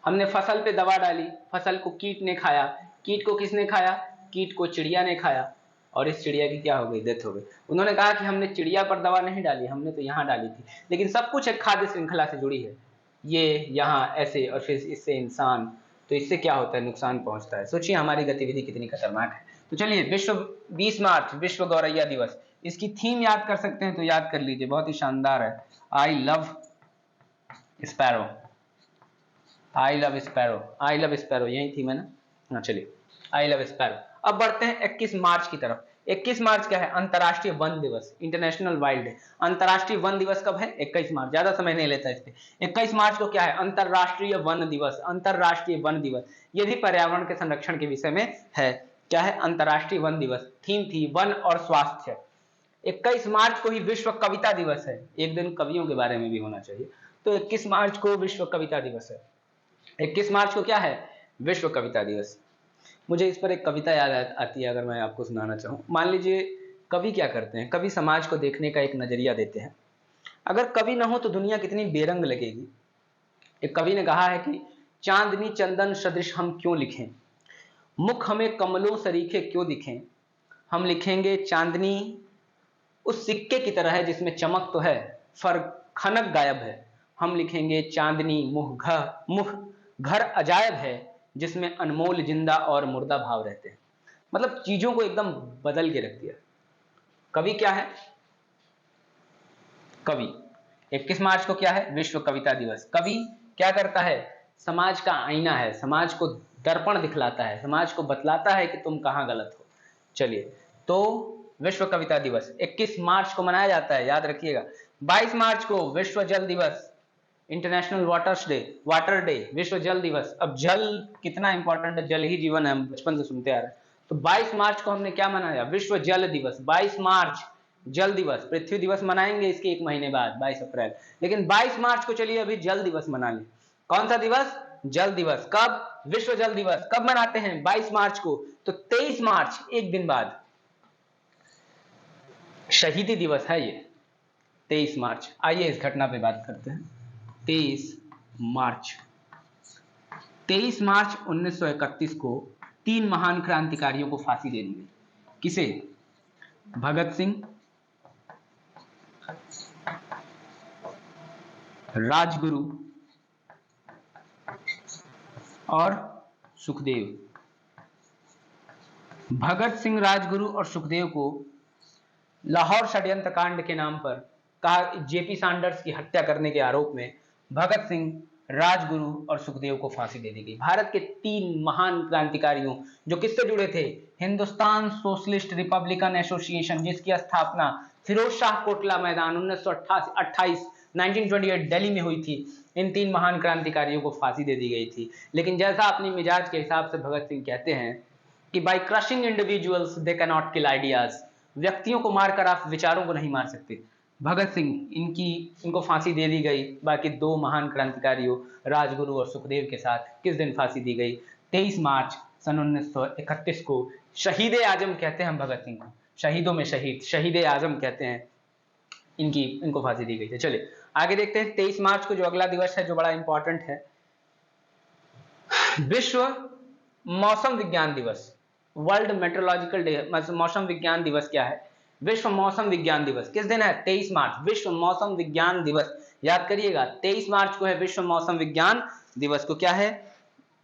A: हमने फसल पे दवा डाली, फसल को कीट ने खाया। कीट को किसने खाया? कीट को चिड़िया ने खाया, और इस चिड़िया की क्या हो गई? डेथ हो गई। उन्होंने कहा कि हमने चिड़िया पर दवा नहीं डाली, हमने तो यहाँ डाली थी। लेकिन सब कुछ एक खाद्य श्रृंखला से जुड़ी है, ये यहाँ ऐसे, और फिर इससे इंसान, तो इससे क्या होता है? नुकसान पहुंचता है। सोचिए हमारी गतिविधि कितनी खतरनाक है। तो चलिए, विश्व 20 मार्च विश्व गौरैया दिवस, इसकी थीम याद कर सकते हैं तो याद कर लीजिए, बहुत ही शानदार है। I love sparrow, I love sparrow, I love sparrow, यही थीम है ना? हाँ चलिए, आई लव स्पैरो। अब बढ़ते हैं 21 मार्च की तरफ। 21 मार्च क्या है? अंतरराष्ट्रीय वन दिवस, इंटरनेशनल वाइल्ड डे। अंतरराष्ट्रीय वन दिवस कब है? 21 मार्च। ज्यादा समय नहीं लेता इस पे। 21 मार्च को क्या है? अंतरराष्ट्रीय वन दिवस। अंतरराष्ट्रीय वन दिवस, ये भी पर्यावरण के संरक्षण के विषय में है। क्या है? अंतरराष्ट्रीय वन दिवस। थीम थी वन और स्वास्थ्य। 21 मार्च को ही विश्व कविता दिवस है। एक दिन कवियों के बारे में भी होना चाहिए। तो 21 मार्च को विश्व कविता दिवस है। 21 मार्च को क्या है? विश्व कविता दिवस। मुझे इस पर एक कविता याद आती है, अगर मैं आपको सुनाना चाहूँ। मान लीजिए, कवि क्या करते हैं? कवि समाज को देखने का एक नजरिया देते हैं। अगर कवि ना हो तो दुनिया कितनी बेरंग लगेगी। एक कवि ने कहा है कि चांदनी चंदन सदृश हम क्यों लिखें, मुख हमें कमलों सरीखे क्यों दिखें, हम लिखेंगे चांदनी उस सिक्के की तरह है जिसमें चमक तो है, फर्क खनक गायब है। हम लिखेंगे चांदनी मुख घर अजायब है, जिसमें अनमोल जिंदा और मुर्दा भाव रहते हैं। मतलब चीजों को एकदम बदल के रख दिया। कवि क्या है? कवि 21 मार्च को क्या है? विश्व कविता दिवस। कवि क्या करता है? समाज का आईना है, समाज को दर्पण दिखलाता है, समाज को बतलाता है कि तुम कहां गलत हो। चलिए, तो विश्व कविता दिवस 21 मार्च को मनाया जाता है, याद रखिएगा। 22 मार्च को विश्व जल दिवस, इंटरनेशनल वाटर डे, विश्व जल दिवस। अब जल कितना इंपॉर्टेंट है, जल ही जीवन है, हम बचपन से सुनते आ रहे हैं। तो 22 मार्च को हमने क्या मनाया? विश्व जल दिवस। 22 मार्च जल दिवस। पृथ्वी दिवस मनाएंगे इसके एक महीने बाद, 22 अप्रैल। लेकिन 22 मार्च को चलिए अभी जल दिवस मना लें। कौन सा दिवस? जल दिवस। कब? विश्व जल दिवस। कब मनाते हैं? 22 मार्च को। तो 23 मार्च, एक दिन बाद, शहीदी दिवस है ये, 23 मार्च। आइए इस घटना पे बात करते हैं। 23 मार्च 1931 को 3 महान क्रांतिकारियों को फांसी दे दी गई। किसे? भगत सिंह, राजगुरु और सुखदेव। भगत सिंह, राजगुरु और सुखदेव को लाहौर षड्यंत्र कांड के नाम पर, कहा जेपी सैंडर्स की हत्या करने के आरोप में भगत सिंह, राजगुरु और सुखदेव को फांसी दे दी गई। भारत के 3 महान क्रांतिकारियों, जो किससे जुड़े थे? हिंदुस्तान सोशलिस्ट रिपब्लिकन एसोसिएशन, जिसकी स्थापना फिरोज शाह कोटला मैदान 1928 दिल्ली में हुई थी। इन 3 महान क्रांतिकारियों को फांसी दे दी गई थी। लेकिन जैसा अपनी मिजाज के हिसाब से भगत सिंह कहते हैं कि by crushing individuals they can not kill ideas, व्यक्तियों को मारकर आप विचारों को नहीं मार सकते। भगत सिंह, इनको फांसी दे दी गई। बाकी दो महान क्रांतिकारियों राजगुरु और सुखदेव के साथ किस दिन फांसी दी गई? 23 मार्च सन 1931 को। शहीद ए आजम कहते हैं हम भगत सिंह को, शहीदों में शहीद, शहीद ए आजम कहते हैं। इनको फांसी दी गई थी। चलिए आगे देखते हैं 23 मार्च को जो अगला दिवस है, जो बड़ा इंपॉर्टेंट है, विश्व मौसम विज्ञान दिवस, वर्ल्ड मेट्रोलॉजिकल डे। मौसम विज्ञान दिवस क्या है? विश्व मौसम विज्ञान दिवस किस दिन है? 23 मार्च, विश्व मौसम विज्ञान दिवस। याद करिएगा 23 मार्च को है विश्व मौसम विज्ञान दिवस। को क्या है?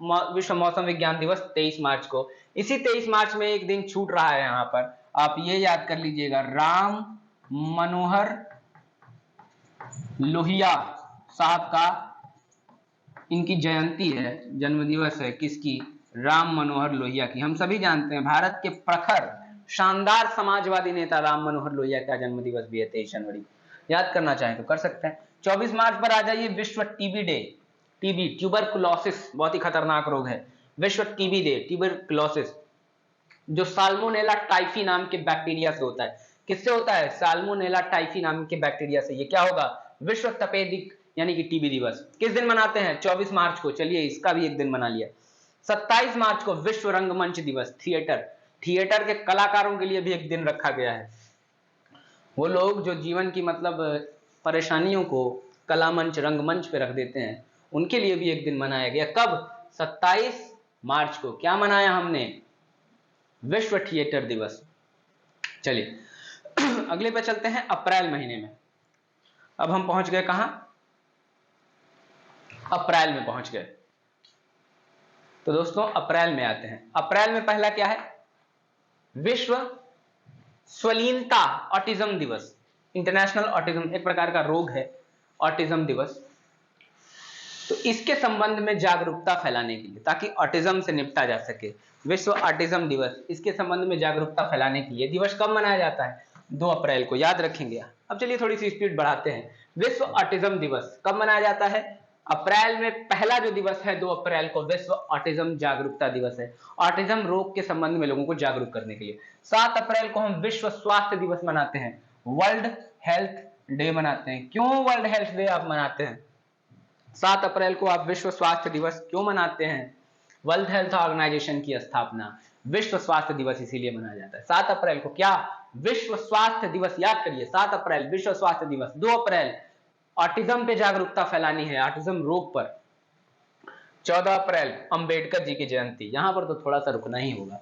A: विश्व मौसम विज्ञान दिवस 23 मार्च को। इसी 23 मार्च में एक दिन छूट रहा है, यहां पर आप ये याद कर लीजिएगा, राम मनोहर लोहिया साहब का इनकी जयंती है, जन्म दिवस है। किसकी? राम मनोहर लोहिया की। हम सभी जानते हैं भारत के प्रखर शानदार समाजवादी नेता राम मनोहर लोहिया का जन्म दिवस भी है 23 जनवरी। याद करना चाहें तो कर सकते हैं। 24 मार्च पर आ जाइए, विश्व टीबी डे। टीबी, ट्यूबरकुलोसिस, बहुत ही खतरनाक रोग है। विश्व टीबी डे, ट्यूबरकुलोसिस, जो साल्मोनेला टाइफी नाम के बैक्टीरिया से होता है। किससे होता है? साल्मोनेला टाइफी नाम के बैक्टीरिया से। ये क्या होगा? विश्व तपेदिक यानी कि टीबी दिवस। किस दिन मनाते हैं? 24 मार्च को। चलिए इसका भी एक दिन बना लिया। 27 मार्च को विश्व रंगमंच दिवस, थिएटर के कलाकारों के लिए भी एक दिन रखा गया है। वो लोग जो जीवन की मतलब परेशानियों को कला मंच, रंगमंच पे रख देते हैं, उनके लिए भी एक दिन मनाया गया। कब? 27 मार्च को। क्या मनाया हमने? विश्व थिएटर दिवस। चलिए अगले पे चलते हैं, अप्रैल महीने में। अब हम पहुंच गए कहां? अप्रैल में पहुंच गए। तो दोस्तों अप्रैल में आते हैं। अप्रैल में पहला क्या है? विश्व स्वलीनता ऑटिज्म दिवस, इंटरनेशनल ऑटिज्म, एक प्रकार का रोग है ऑटिज्म दिवस। तो इसके संबंध में जागरूकता फैलाने के लिए, ताकि ऑटिज्म से निपटा जा सके, विश्व ऑटिज्म दिवस, इसके संबंध में जागरूकता फैलाने के लिए दिवस कब मनाया जाता है? 2 अप्रैल को। याद रखेंगे। अब चलिए थोड़ी सी स्पीड बढ़ाते हैं। विश्व ऑटिज्म दिवस कब मनाया जाता है? अप्रैल में पहला जो दिवस है 2 अप्रैल को विश्व ऑटिज्म जागरूकता दिवस है, ऑटिज्म रोग के संबंध में लोगों को जागरूक करने के लिए। 7 अप्रैल को हम विश्व स्वास्थ्य दिवस मनाते हैं, वर्ल्ड हेल्थ डे मनाते हैं। क्यों वर्ल्ड हेल्थ डे आप मनाते हैं? 7 अप्रैल को आप विश्व स्वास्थ्य दिवस क्यों मनाते हैं? वर्ल्ड हेल्थ ऑर्गेनाइजेशन की स्थापना, विश्व स्वास्थ्य दिवस इसीलिए मनाया जाता है 7 अप्रैल को। क्या? विश्व स्वास्थ्य दिवस। याद करिए 7 अप्रैल विश्व स्वास्थ्य दिवस। 2 अप्रैल ऑटिज्म पे जागरूकता फैलानी है, ऑटिज्म रोग पर। 14 अप्रैल अंबेडकर जी की जयंती। यहां पर तो थोड़ा सा रुकना ही होगा।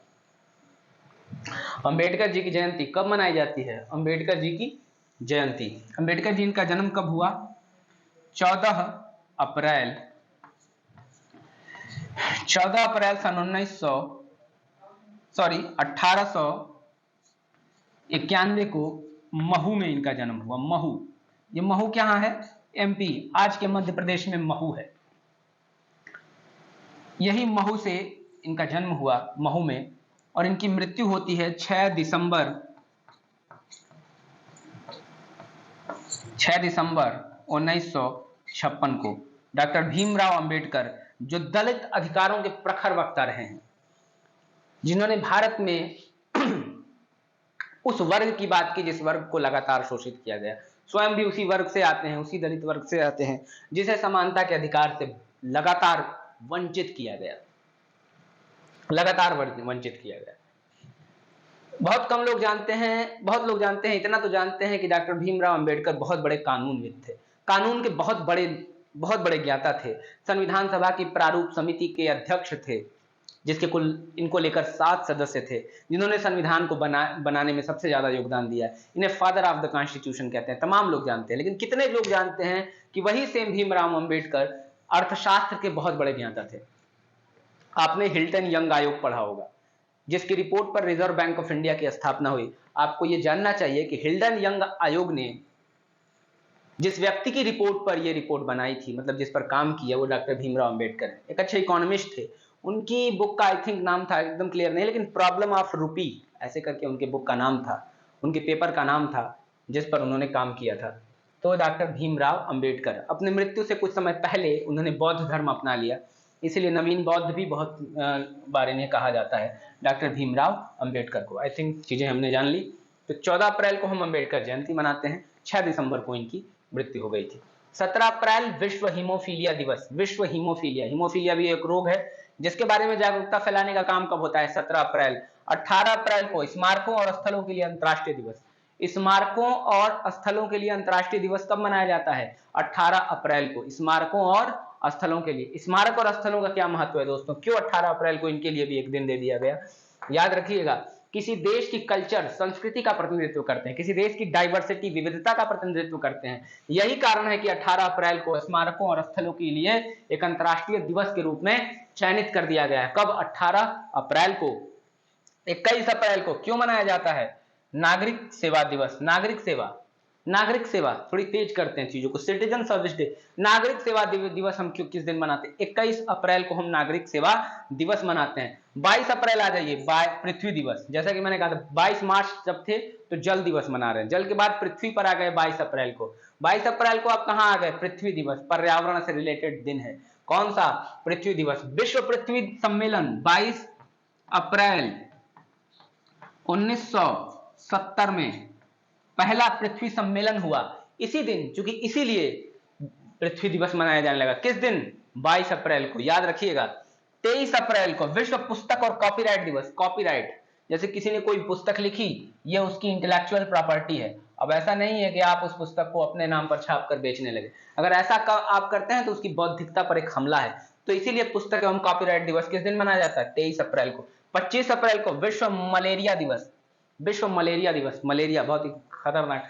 A: अंबेडकर जी की जयंती कब मनाई जाती है? अंबेडकर जी की जयंती, अंबेडकर जी का जन्म कब हुआ? 14 अप्रैल 1891 को महू में इनका जन्म हुआ। महू, ये महू क्या है? एमपी, आज के मध्य प्रदेश में महू है। यही महू से इनका जन्म हुआ, महू में, और इनकी मृत्यु होती है 6 दिसंबर 1956 को। डॉक्टर भीमराव अंबेडकर, जो दलित अधिकारों के प्रखर वक्ता रहे हैं, जिन्होंने भारत में उस वर्ग की बात की जिस वर्ग को लगातार शोषित किया गया, स्वयं भी उसी वर्ग से आते हैं, उसी दलित वर्ग से आते हैं, जिसे समानता के अधिकार से लगातार वंचित किया गया, लगातार वंचित किया गया। बहुत कम लोग जानते हैं, बहुत लोग जानते हैं, इतना तो जानते हैं कि डॉक्टर भीमराव अंबेडकर बहुत बड़े कानूनविद थे, कानून के बहुत बड़े ज्ञाता थे। संविधान सभा की प्रारूप समिति के अध्यक्ष थे, जिसके कुल इनको लेकर 7 सदस्य थे, जिन्होंने संविधान को बनाने में सबसे ज्यादा योगदान दिया। इन्हें फादर ऑफ द कॉन्स्टिट्यूशन कहते हैं। तमाम लोग जानते हैं, लेकिन कितने लोग जानते हैं कि वही सेम भीमराव अंबेडकर अर्थशास्त्र के बहुत बड़े ज्ञाता थे। आपने हिल्टन यंग आयोग पढ़ा होगा, जिसकी रिपोर्ट पर रिजर्व बैंक ऑफ इंडिया की स्थापना हुई। आपको यह जानना चाहिए कि हिल्टन यंग आयोग ने जिस व्यक्ति की रिपोर्ट पर यह रिपोर्ट बनाई थी, मतलब जिस पर काम किया, वो डॉक्टर भीमराव अंबेडकर है। एक अच्छे इकोनॉमिस्ट थे। उनकी बुक का आई थिंक नाम था, एकदम क्लियर नहीं, लेकिन प्रॉब्लम ऑफ रूपी ऐसे करके उनके बुक का नाम था, उनके पेपर का नाम था, जिस पर उन्होंने काम किया था। तो डॉक्टर भीमराव अंबेडकर अपनी मृत्यु से कुछ समय पहले उन्होंने बौद्ध धर्म अपना लिया, इसीलिए नवीन बौद्ध भी बहुत बार इन्हें कहा जाता है, डॉक्टर भीमराव अंबेडकर को। आई थिंक चीजें हमने जान ली। तो 14 अप्रैल को हम अम्बेडकर जयंती मनाते हैं, 6 दिसंबर को इनकी मृत्यु हो गई थी। 17 अप्रैल विश्व हीमोफीलिया दिवस। विश्व हीमोफीलिया, हीमोफीलिया भी एक रोग है जिसके बारे में जागरूकता फैलाने का काम कब होता है? 17 अप्रैल। 18 अप्रैल को स्मारकों और स्थलों के लिए अंतर्राष्ट्रीय दिवस। स्मारकों और स्थलों के लिए अंतर्राष्ट्रीय दिवस कब मनाया जाता है? 18 अप्रैल को, स्मारकों और स्थलों के लिए। स्मारक और स्थलों का क्या महत्व है दोस्तों? क्यों 18 अप्रैल को इनके लिए भी एक दिन दे दिया गया? याद रखिएगा, किसी देश की कल्चर, संस्कृति का प्रतिनिधित्व करते हैं, किसी देश की डाइवर्सिटी, विविधता का प्रतिनिधित्व करते हैं। यही कारण है कि 18 अप्रैल को स्मारकों और स्थलों के लिए एक अंतर्राष्ट्रीय दिवस के रूप में चयनित कर दिया गया है। कब? 18 अप्रैल को। 21 अप्रैल को क्यों मनाया जाता है? नागरिक सेवा दिवस। नागरिक सेवा, नागरिक सेवा, थोड़ी तेज करते हैं चीजों को, सिटीजन सर्विस डे। नागरिक सेवा दिवस हम क्यों, किस दिन मनाते हैं? 21 अप्रैल को हम नागरिक सेवा दिवस मनाते हैं। 22 अप्रैल आ जाइए, पृथ्वी दिवस। जैसा कि मैंने कहा था 22 मार्च जब थे तो जल दिवस मना रहे हैं, जल के बाद पृथ्वी पर आ गए 22 अप्रैल को। 22 अप्रैल को आप कहां आ गए? पृथ्वी दिवस, पर्यावरण से रिलेटेड दिन है। कौन सा? पृथ्वी दिवस। विश्व पृथ्वी सम्मेलन 22 अप्रैल 1970 में पहला पृथ्वी सम्मेलन हुआ इसी दिन, क्योंकि इसीलिए पृथ्वी दिवस मनाया जाने लगा। किस दिन? 22 अप्रैल को, याद रखिएगा। 23 अप्रैल को विश्व पुस्तक और कॉपीराइट दिवस। कॉपीराइट, जैसे किसी ने कोई पुस्तक लिखी, ये उसकी इंटेलेक्चुअल प्रॉपर्टी है। अब ऐसा नहीं है कि आप उस पुस्तक को अपने नाम पर छाप कर बेचने लगे। अगर ऐसा आप करते हैं तो उसकी बौद्धिकता पर एक हमला है। तो इसीलिए पुस्तक एवं कॉपीराइट दिवस किस दिन मनाया जाता है? 23 अप्रैल को। 25 अप्रैल को विश्व मलेरिया दिवस। विश्व मलेरिया दिवस। मलेरिया बहुत ही खतरनाक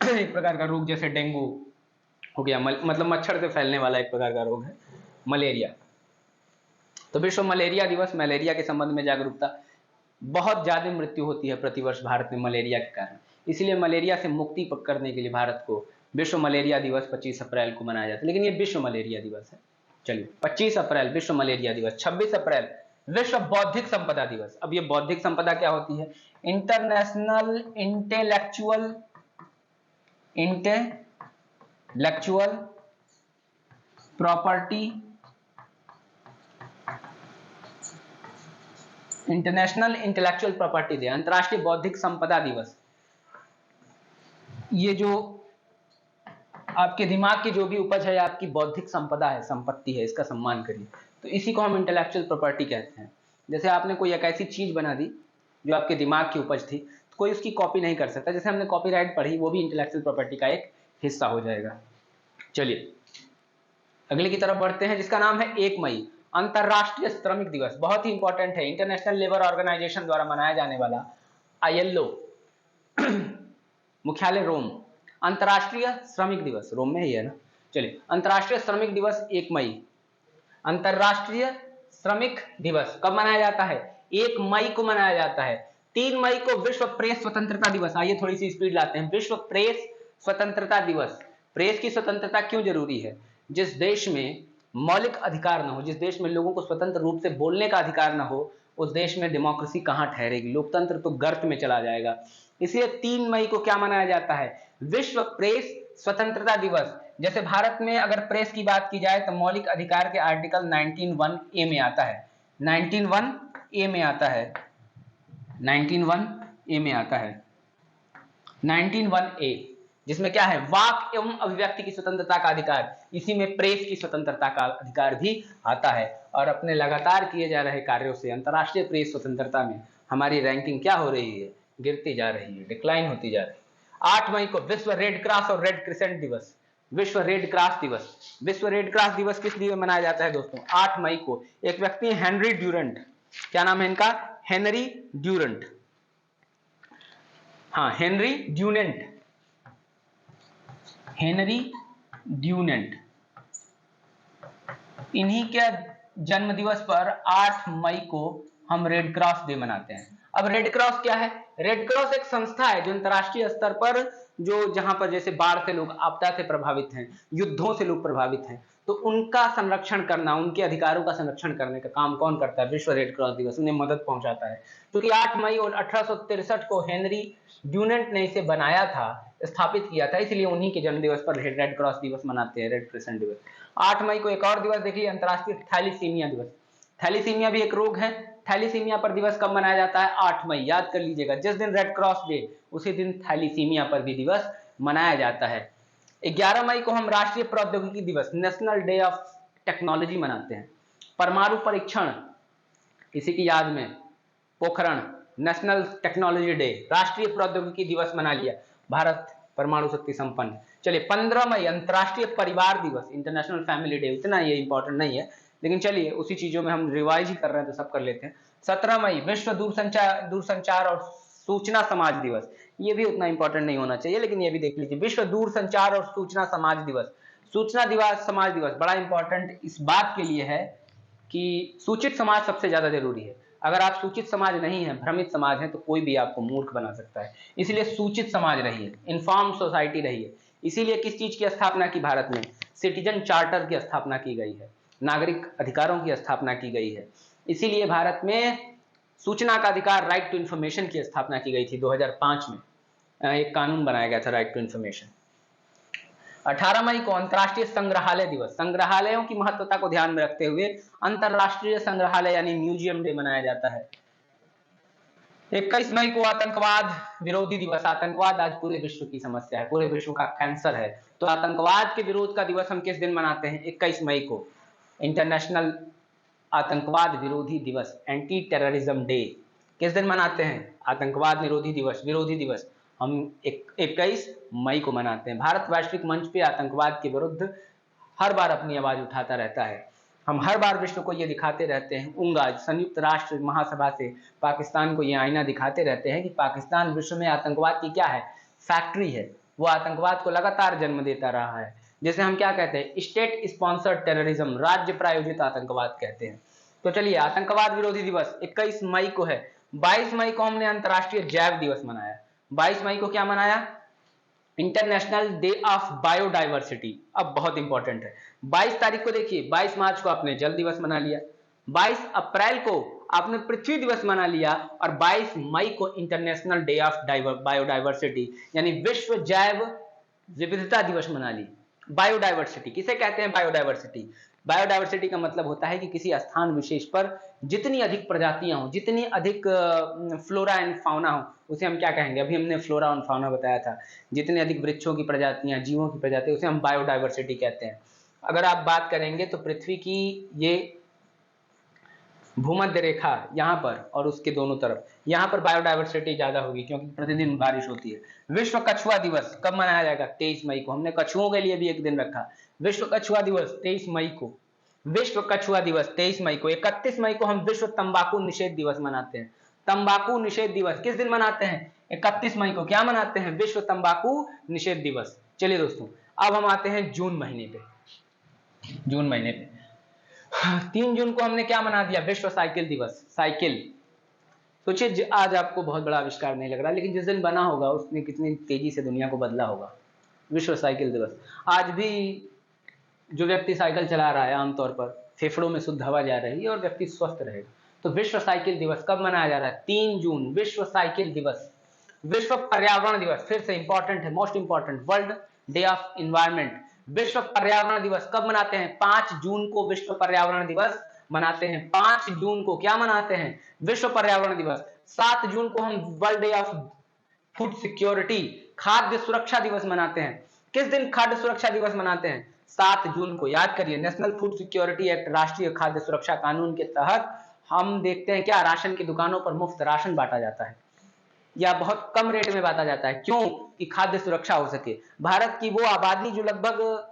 A: एक प्रकार का रोग, जैसे डेंगू हो गया, मतलब मच्छर से फैलने वाला एक प्रकार का रोग है मलेरिया। तो विश्व मलेरिया दिवस, मलेरिया के संबंध में जागरूकता। बहुत ज्यादा मृत्यु होती है प्रतिवर्ष भारत में मलेरिया के कारण, इसलिए मलेरिया से मुक्ति करने के लिए भारत को विश्व मलेरिया दिवस 25 अप्रैल को मनाया जाता है। लेकिन ये विश्व मलेरिया दिवस है। चलिए, 25 अप्रैल विश्व मलेरिया दिवस। 26 अप्रैल विश्व बौद्धिक संपदा दिवस। अब ये बौद्धिक संपदा क्या होती है? International intellectual property, international intellectual property day, अंतरराष्ट्रीय बौद्धिक संपदा दिवस। ये जो आपके दिमाग की जो भी उपज है, आपकी बौद्धिक संपदा है, संपत्ति है, इसका सम्मान करिए। तो इसी को हम इंटेलेक्चुअल प्रॉपर्टी कहते हैं। जैसे आपने कोई एक ऐसी चीज बना दी जो आपके दिमाग की उपज थी, तो कोई उसकी कॉपी नहीं कर सकता। जैसे हमने कॉपीराइट पढ़ी, वो भी इंटेलेक्चुअल प्रॉपर्टी का एक हिस्सा हो जाएगा। चलिए अगले की तरफ बढ़ते हैं, जिसका नाम है 1 मई, अंतरराष्ट्रीय श्रमिक दिवस। बहुत ही इंपॉर्टेंट है, इंटरनेशनल लेबर ऑर्गेनाइजेशन द्वारा मनाया जाने वाला, ILO मुख्यालय रोम। अंतरराष्ट्रीय श्रमिक दिवस रोम में ही है ना। चलिए, अंतरराष्ट्रीय श्रमिक दिवस 1 मई। अंतरराष्ट्रीय श्रमिक दिवस कब मनाया जाता है? 1 मई को मनाया जाता है। 3 मई को विश्व प्रेस स्वतंत्रता दिवस। आइए थोड़ी सी स्पीड लाते हैं। विश्व प्रेस स्वतंत्रता दिवस। प्रेस की स्वतंत्रता क्यों जरूरी है? जिस देश में मौलिक अधिकार न हो, जिस देश में लोगों को स्वतंत्र रूप से बोलने का अधिकार न हो, उस देश में डेमोक्रेसी कहां ठहरेगी? लोकतंत्र तो गर्त में चला जाएगा। इसलिए 3 मई को क्या मनाया जाता है? विश्व प्रेस स्वतंत्रता दिवस। जैसे भारत में अगर प्रेस की बात की जाए तो मौलिक अधिकार के आर्टिकल 19(1)(a) में आता है। 19(1)(a) में आता है। 19(1)(a) में आता है। 19(1)(a) जिसमें क्या है? वाक एवं अभिव्यक्ति की स्वतंत्रता का अधिकार। इसी में प्रेस की स्वतंत्रता का अधिकार भी आता है। और अपने लगातार किए जा रहे कार्यों से अंतरराष्ट्रीय प्रेस स्वतंत्रता में हमारी रैंकिंग क्या हो रही है? गिरती जा रही है, डिक्लाइन होती जा रही है। 8 मई को विश्व रेड क्रॉस और रेड क्रिसेंट दिवस। विश्व रेड क्रॉस दिवस। विश्व रेड क्रॉस दिवस किस लिए मनाया जाता है दोस्तों? 8 मई को। एक व्यक्ति है हेनरी ड्यूरेंट। क्या नाम है इनका? Henry Durant. हाँ, हेनरी ड्यूनेंट। Henry Dunant. इन्हीं के जन्म दिवस पर 8 मई को हम रेड क्रॉस डे मनाते हैं। अब रेड क्रॉस क्या है? रेड क्रॉस एक संस्था है जो अंतरराष्ट्रीय स्तर पर, जो जहां पर जैसे बाढ़ से लोग, आपदा से प्रभावित हैं, युद्धों से लोग प्रभावित हैं, तो उनका संरक्षण करना, उनके अधिकारों का संरक्षण करने का काम कौन करता है? विश्व रेड क्रॉस दिवस उन्हें मदद पहुंचाता है। क्योंकि 8 मई और 1863 को हेनरी ड्यूनेंट ने इसे बनाया था, स्थापित किया था, इसलिए उन्हीं के जन्म दिवस पर रेड क्रॉस दिवस मनाते हैं, रेड क्रिसेंट दिवस। 8 मई को एक और दिवस देखिए, अंतरराष्ट्रीय थैलीसीमिया दिवस। थैलीसीमिया भी एक रोग है थैलीसीमिया पर दिवस कब मनाया जाता है? 8 मई। याद कर लीजिएगा, जिस दिन रेड क्रॉस डे, उसी दिन थैलीसीमिया पर भी दिवस मनाया जाता है। 11 मई को हम राष्ट्रीय प्रौद्योगिकी दिवस, नेशनल डे ऑफ टेक्नोलॉजी मनाते हैं। परमाणु परीक्षण, इसी की याद में पोखरण, नेशनल टेक्नोलॉजी डे, राष्ट्रीय प्रौद्योगिकी दिवस मना लिया, भारत परमाणु शक्ति संपन्न। चलिए 15 मई अंतर्राष्ट्रीय परिवार दिवस, इंटरनेशनल फैमिली डे, उतना ये इंपॉर्टेंट नहीं है, लेकिन चलिए उसी चीजों में हम रिवाइज ही कर रहे हैं तो सब कर लेते हैं। 17 मई विश्व दूरसंचार और सूचना समाज दिवस, ये भी उतना इंपॉर्टेंट नहीं होना चाहिए, लेकिन ये भी देख लीजिए, विश्व दूरसंचार और सूचना समाज दिवस। सूचना दिवस, समाज दिवस बड़ा इंपॉर्टेंट इस बात के लिए है कि सूचित समाज सबसे ज्यादा जरूरी है। अगर आप सूचित समाज नहीं है, भ्रमित समाज है, तो कोई भी आपको मूर्ख बना सकता है। इसलिए सूचित समाज रहिए, इन्फॉर्म सोसाइटी रहिए। इसीलिए किस चीज की स्थापना की भारत में? सिटीजन चार्टर की स्थापना की गई है, नागरिक अधिकारों की स्थापना की गई है। इसीलिए भारत में सूचना का अधिकार, राइट टू इंफॉर्मेशन की स्थापना की गई थी 2005 में, एक कानून बनाया गया था राइट टू इंफॉर्मेशन। 18 मई को अंतर्राष्ट्रीय संग्रहालय दिवस, संग्रहालयों की महत्वता को ध्यान में रखते हुए अंतर्राष्ट्रीय संग्रहालय यानी म्यूजियम डे मनाया जाता है। 21 मई को आतंकवाद विरोधी दिवस, आतंकवाद आज पूरे विश्व की समस्या है, पूरे विश्व का कैंसर है, तो आतंकवाद के विरोध का दिवस हम किस दिन मनाते हैं? 21 मई को, इंटरनेशनल आतंकवाद विरोधी दिवस, एंटी टेररिज्म डे। किस दिन मनाते हैं? आतंकवाद विरोधी दिवस हम 21 मई को मनाते हैं। भारत वैश्विक मंच पे आतंकवाद के विरुद्ध हर बार अपनी आवाज उठाता रहता है। हम हर बार विश्व को ये दिखाते रहते हैं, UNGA संयुक्त राष्ट्र महासभा से पाकिस्तान को ये आईना दिखाते रहते हैं कि पाकिस्तान विश्व में आतंकवाद की क्या है? फैक्ट्री है। वो आतंकवाद को लगातार जन्म देता रहा है, जैसे हम क्या कहते हैं? स्टेट स्पॉन्सर्ड टेररिज्म, राज्य प्रायोजित आतंकवाद कहते हैं। तो चलिए, आतंकवाद विरोधी दिवस 21 मई को है। 22 मई को हमने अंतर्राष्ट्रीय जैव दिवस मनाया। 22 मई को क्या मनाया? International day of biodiversity. अब बहुत इंपॉर्टेंट है, 22 तारीख को देखिए, 22 मार्च को आपने जल दिवस मना लिया, 22 अप्रैल को आपने पृथ्वी दिवस मना लिया, और 22 मई को इंटरनेशनल डे ऑफ बायोडाइवर्सिटी यानी विश्व जैव विविधता दिवस मना ली। बायोडाइवर्सिटी किसे कहते हैं? बायोडाइवर्सिटी, बायोडाइवर्सिटी का मतलब होता है कि किसी स्थान विशेष पर जितनी अधिक प्रजातियां हो, जितनी अधिक फ्लोरा एंड फाउना हो, उसे हम क्या कहेंगे? अभी हमने फ्लोरा एंड फाउना बताया था, जितने अधिक वृक्षों की प्रजातियां, जीवों की प्रजातियां, उसे हम बायोडाइवर्सिटी कहते हैं। अगर आप बात करेंगे तो पृथ्वी की ये भूमध्य रेखा यहाँ पर और उसके दोनों तरफ, यहाँ पर बायोडाइवर्सिटी ज्यादा होगी क्योंकि प्रतिदिन बारिश होती है। विश्व कछुआ दिवस कब मनाया जाएगा? 23 मई को। हमने कछुओं के लिए भी एक दिन रखा, विश्व कछुआ दिवस 23 मई को। विश्व कछुआ दिवस 23 मई को। 31 मई को हम विश्व तंबाकू निषेध दिवस मनाते हैं। तंबाकू निषेध दिवस किस दिन मनाते हैं? 31 मई को। क्या मनाते हैं? विश्व तंबाकू निषेध दिवस। चलिए दोस्तों, अब हम आते हैं जून महीने पे। जून महीने पे 3 जून को हमने क्या मना दिया? विश्व साइकिल दिवस। साइकिल, सोचिए आज आपको बहुत बड़ा आविष्कार नहीं लग रहा, लेकिन जिस दिन बना होगा उसने कितनी तेजी से दुनिया को बदला होगा। विश्व साइकिल दिवस। आज भी जो व्यक्ति साइकिल चला रहा है, आमतौर पर फेफड़ों में शुद्ध हवा जा रही है और व्यक्ति स्वस्थ रहेगा। तो विश्व साइकिल दिवस कब मनाया जा रहा है? 3 जून, विश्व साइकिल दिवस। विश्व पर्यावरण दिवस, फिर से इंपॉर्टेंट है, most important, world day of environment. विश्व पर्यावरण दिवस कब मनाते हैं? 5 जून को विश्व पर्यावरण दिवस मनाते हैं। 5 जून को क्या मनाते हैं? विश्व पर्यावरण दिवस। 7 जून को हम world day of food security, खाद्य सुरक्षा दिवस मनाते हैं। किस दिन खाद्य सुरक्षा दिवस मनाते हैं? 7 जून को। याद करिए, नेशनल फूड सिक्योरिटी एक्ट, राष्ट्रीय खाद्य सुरक्षा कानून के तहत हम देखते हैं क्या राशन की दुकानों पर मुफ्त राशन बांटा जाता है, या बहुत कम रेट में बांटा जाता है। क्यों? कि खाद्य सुरक्षा हो सके। भारत की वो आबादी जो लगभग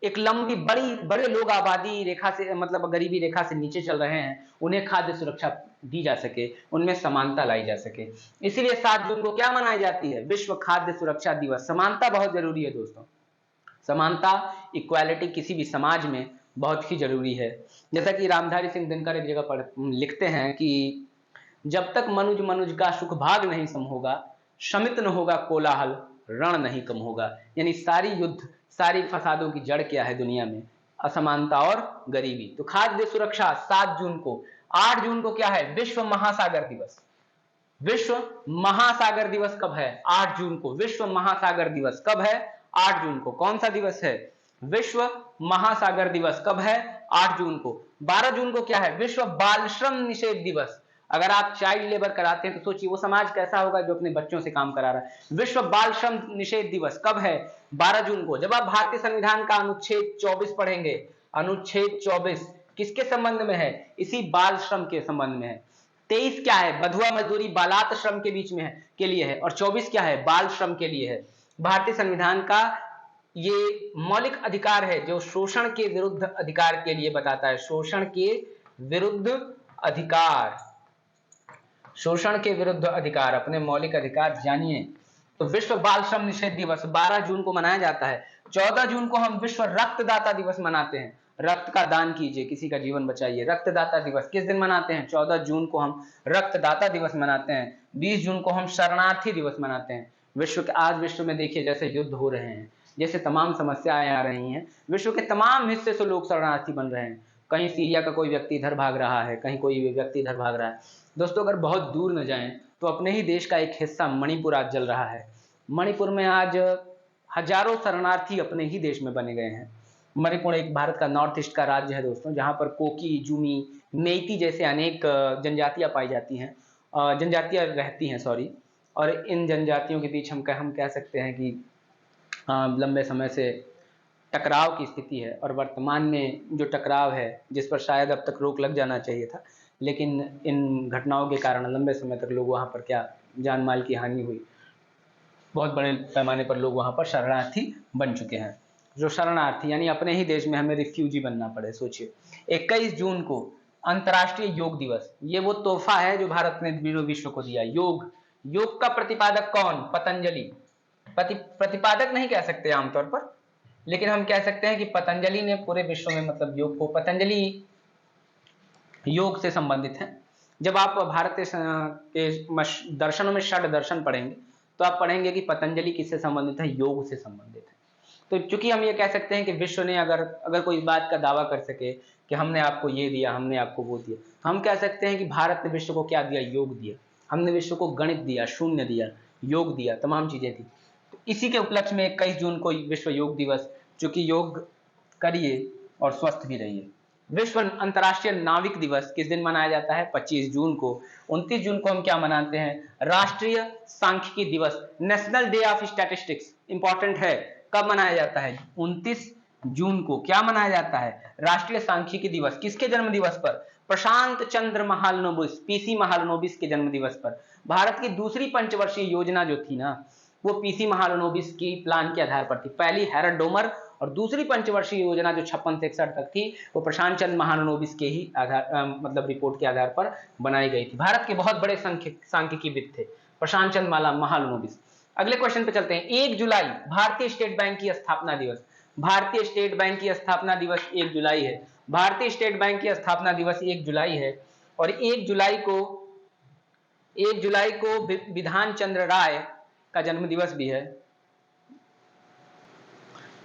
A: एक लंबी बड़े लोग आबादी रेखा से, मतलब गरीबी रेखा से नीचे चल रहे हैं, उन्हें खाद्य सुरक्षा दी जा सके, उनमें समानता लाई जा सके। इसीलिए 7 जून को क्या मनाई जाती है? विश्व खाद्य सुरक्षा दिवस। समानता बहुत जरूरी है दोस्तों, समानता, इक्वालिटी किसी भी समाज में बहुत ही जरूरी है। जैसा कि रामधारी सिंह दिनकर एक जगह पर लिखते हैं कि जब तक मनुज मनुज का सुख भाग नहीं सम होगा, शमित न होगा कोलाहल, रण नहीं कम होगा। यानी सारी युद्ध, सारी फसादों की जड़ क्या है दुनिया में? असमानता और गरीबी। तो खाद्य सुरक्षा 7 जून को। 8 जून को क्या है? विश्व महासागर दिवस। विश्व महासागर दिवस कब है? 8 जून को। विश्व महासागर दिवस कब है? 8 जून को। कौन सा दिवस है? विश्व महासागर दिवस कब है? 8 जून को। 12 जून को क्या है? विश्व बाल श्रम निषेध दिवस। अगर आप चाइल्ड लेबर कराते हैं तो सोचिए वो समाज कैसा होगा जो अपने बच्चों से काम करा रहा है। विश्व बाल श्रम निषेध दिवस कब है? 12 जून को। जब आप भारतीय संविधान का अनुच्छेद 24 पढ़ेंगे, अनुच्छेद 24 किसके संबंध में है? इसी बाल श्रम के संबंध में है। 23 क्या है? बधुआ मजदूरी बालात श्रम के बीच में है, के लिए है। और 24 क्या है? बाल श्रम के लिए है। भारतीय संविधान का ये मौलिक अधिकार है जो शोषण के विरुद्ध अधिकार के लिए बताता है। शोषण के विरुद्ध अधिकार, शोषण के विरुद्ध अधिकार, अपने मौलिक अधिकार जानिए। तो विश्व बाल श्रम निषेध दिवस 12 जून को मनाया जाता है। 14 जून को हम विश्व रक्तदाता दिवस मनाते हैं। रक्त का दान कीजिए, किसी का जीवन बचाइए। रक्तदाता दिवस किस दिन मनाते हैं? 14 जून को हम रक्तदाता दिवस मनाते हैं। 20 जून को हम शरणार्थी दिवस मनाते हैं। आज विश्व में देखिए जैसे युद्ध हो रहे हैं, जैसे तमाम समस्याएं आ रही हैं, विश्व के तमाम हिस्से से लोग शरणार्थी बन रहे हैं। कहीं सीरिया का कोई व्यक्ति इधर भाग रहा है, कहीं कोई व्यक्ति इधर भाग रहा है। दोस्तों अगर बहुत दूर न जाएं तो अपने ही देश का एक हिस्सा मणिपुर आज जल रहा है। मणिपुर में आज हजारों शरणार्थी अपने ही देश में बने गए हैं। मणिपुर एक भारत का नॉर्थ ईस्ट का राज्य है दोस्तों, जहां पर कोकी, जूमी, मेइती जैसे अनेक जनजातियां पाई जाती हैं, जनजातियां रहती हैं सॉरी। और इन जनजातियों के बीच हम कह सकते हैं कि लंबे समय से टकराव की स्थिति है। और वर्तमान में जो टकराव है, जिस पर शायद अब तक रोक लग जाना चाहिए था, लेकिन इन घटनाओं के कारण लंबे समय तक लोग वहाँ पर क्या जान माल की हानि हुई। बहुत बड़े पैमाने पर लोग वहाँ पर शरणार्थी बन चुके हैं। जो शरणार्थी यानी अपने ही देश में हमें रिफ्यूजी बनना पड़े। सोचिए 21 जून को अंतर्राष्ट्रीय योग दिवस। ये वो तोहफा है जो भारत ने विश्व को दिया। योग, योग का प्रतिपादक कौन? पतंजलि। प्रतिपादक नहीं कह सकते आमतौर पर, लेकिन हम कह सकते हैं कि पतंजलि ने पूरे विश्व में मतलब योग को, पतंजलि योग से संबंधित है। जब आप भारत के दर्शनों में षड दर्शन पढ़ेंगे तो आप पढ़ेंगे कि पतंजलि किससे संबंधित है? योग से संबंधित है। तो चूंकि हम ये कह सकते हैं कि विश्व ने अगर कोई इस बात का दावा कर सके कि हमने आपको ये दिया, हमने आपको वो दिया, तो हम कह सकते हैं कि भारत ने विश्व को क्या दिया? योग दिया। हमने विश्व को गणित दिया, शून्य दिया, योग दिया, तमाम चीजें दी। तो इसी के उपलक्ष्य में 21 जून को विश्व योग दिवस, चूंकि योग करिए और स्वस्थ भी रहिए। विश्व अंतर्राष्ट्रीय नाविक दिवस किस दिन मनाया जाता है? 25 जून को। 29 जून को हम क्या मनाते हैं? राष्ट्रीय सांख्यिकी दिवस, national day of statistics. Important है, कब मनाया जाता है? 29 जून को। क्या मनाया जाता है? राष्ट्रीय सांख्यिकी दिवस। किसके जन्म दिवस पर? प्रशांत चंद्र महालनोबिस, पीसी महालनोबिस के जन्म दिवस पर। भारत की दूसरी पंचवर्षीय योजना जो थी ना, वो पीसी महालनोबिस की प्लान के आधार पर थी। पहली हैरल्ड डोमर और दूसरी पंचवर्षीय योजना जो 56 से 61 तक थी, वो प्रशांत चंद्र महालनोबिस के ही आधार मतलब रिपोर्ट के आधार पर बनाई गई थी। भारत के बहुत बड़े सांख्यिकीविद थे प्रशांत चंद्र महालनोबिस। अगले क्वेश्चन पे चलते हैं। 1 जुलाई भारतीय स्टेट बैंक की स्थापना दिवस। भारतीय स्टेट बैंक की स्थापना दिवस 1 जुलाई है। भारतीय स्टेट बैंक की स्थापना दिवस 1 जुलाई है। और 1 जुलाई को विधान चंद्र राय का जन्म दिवस भी है।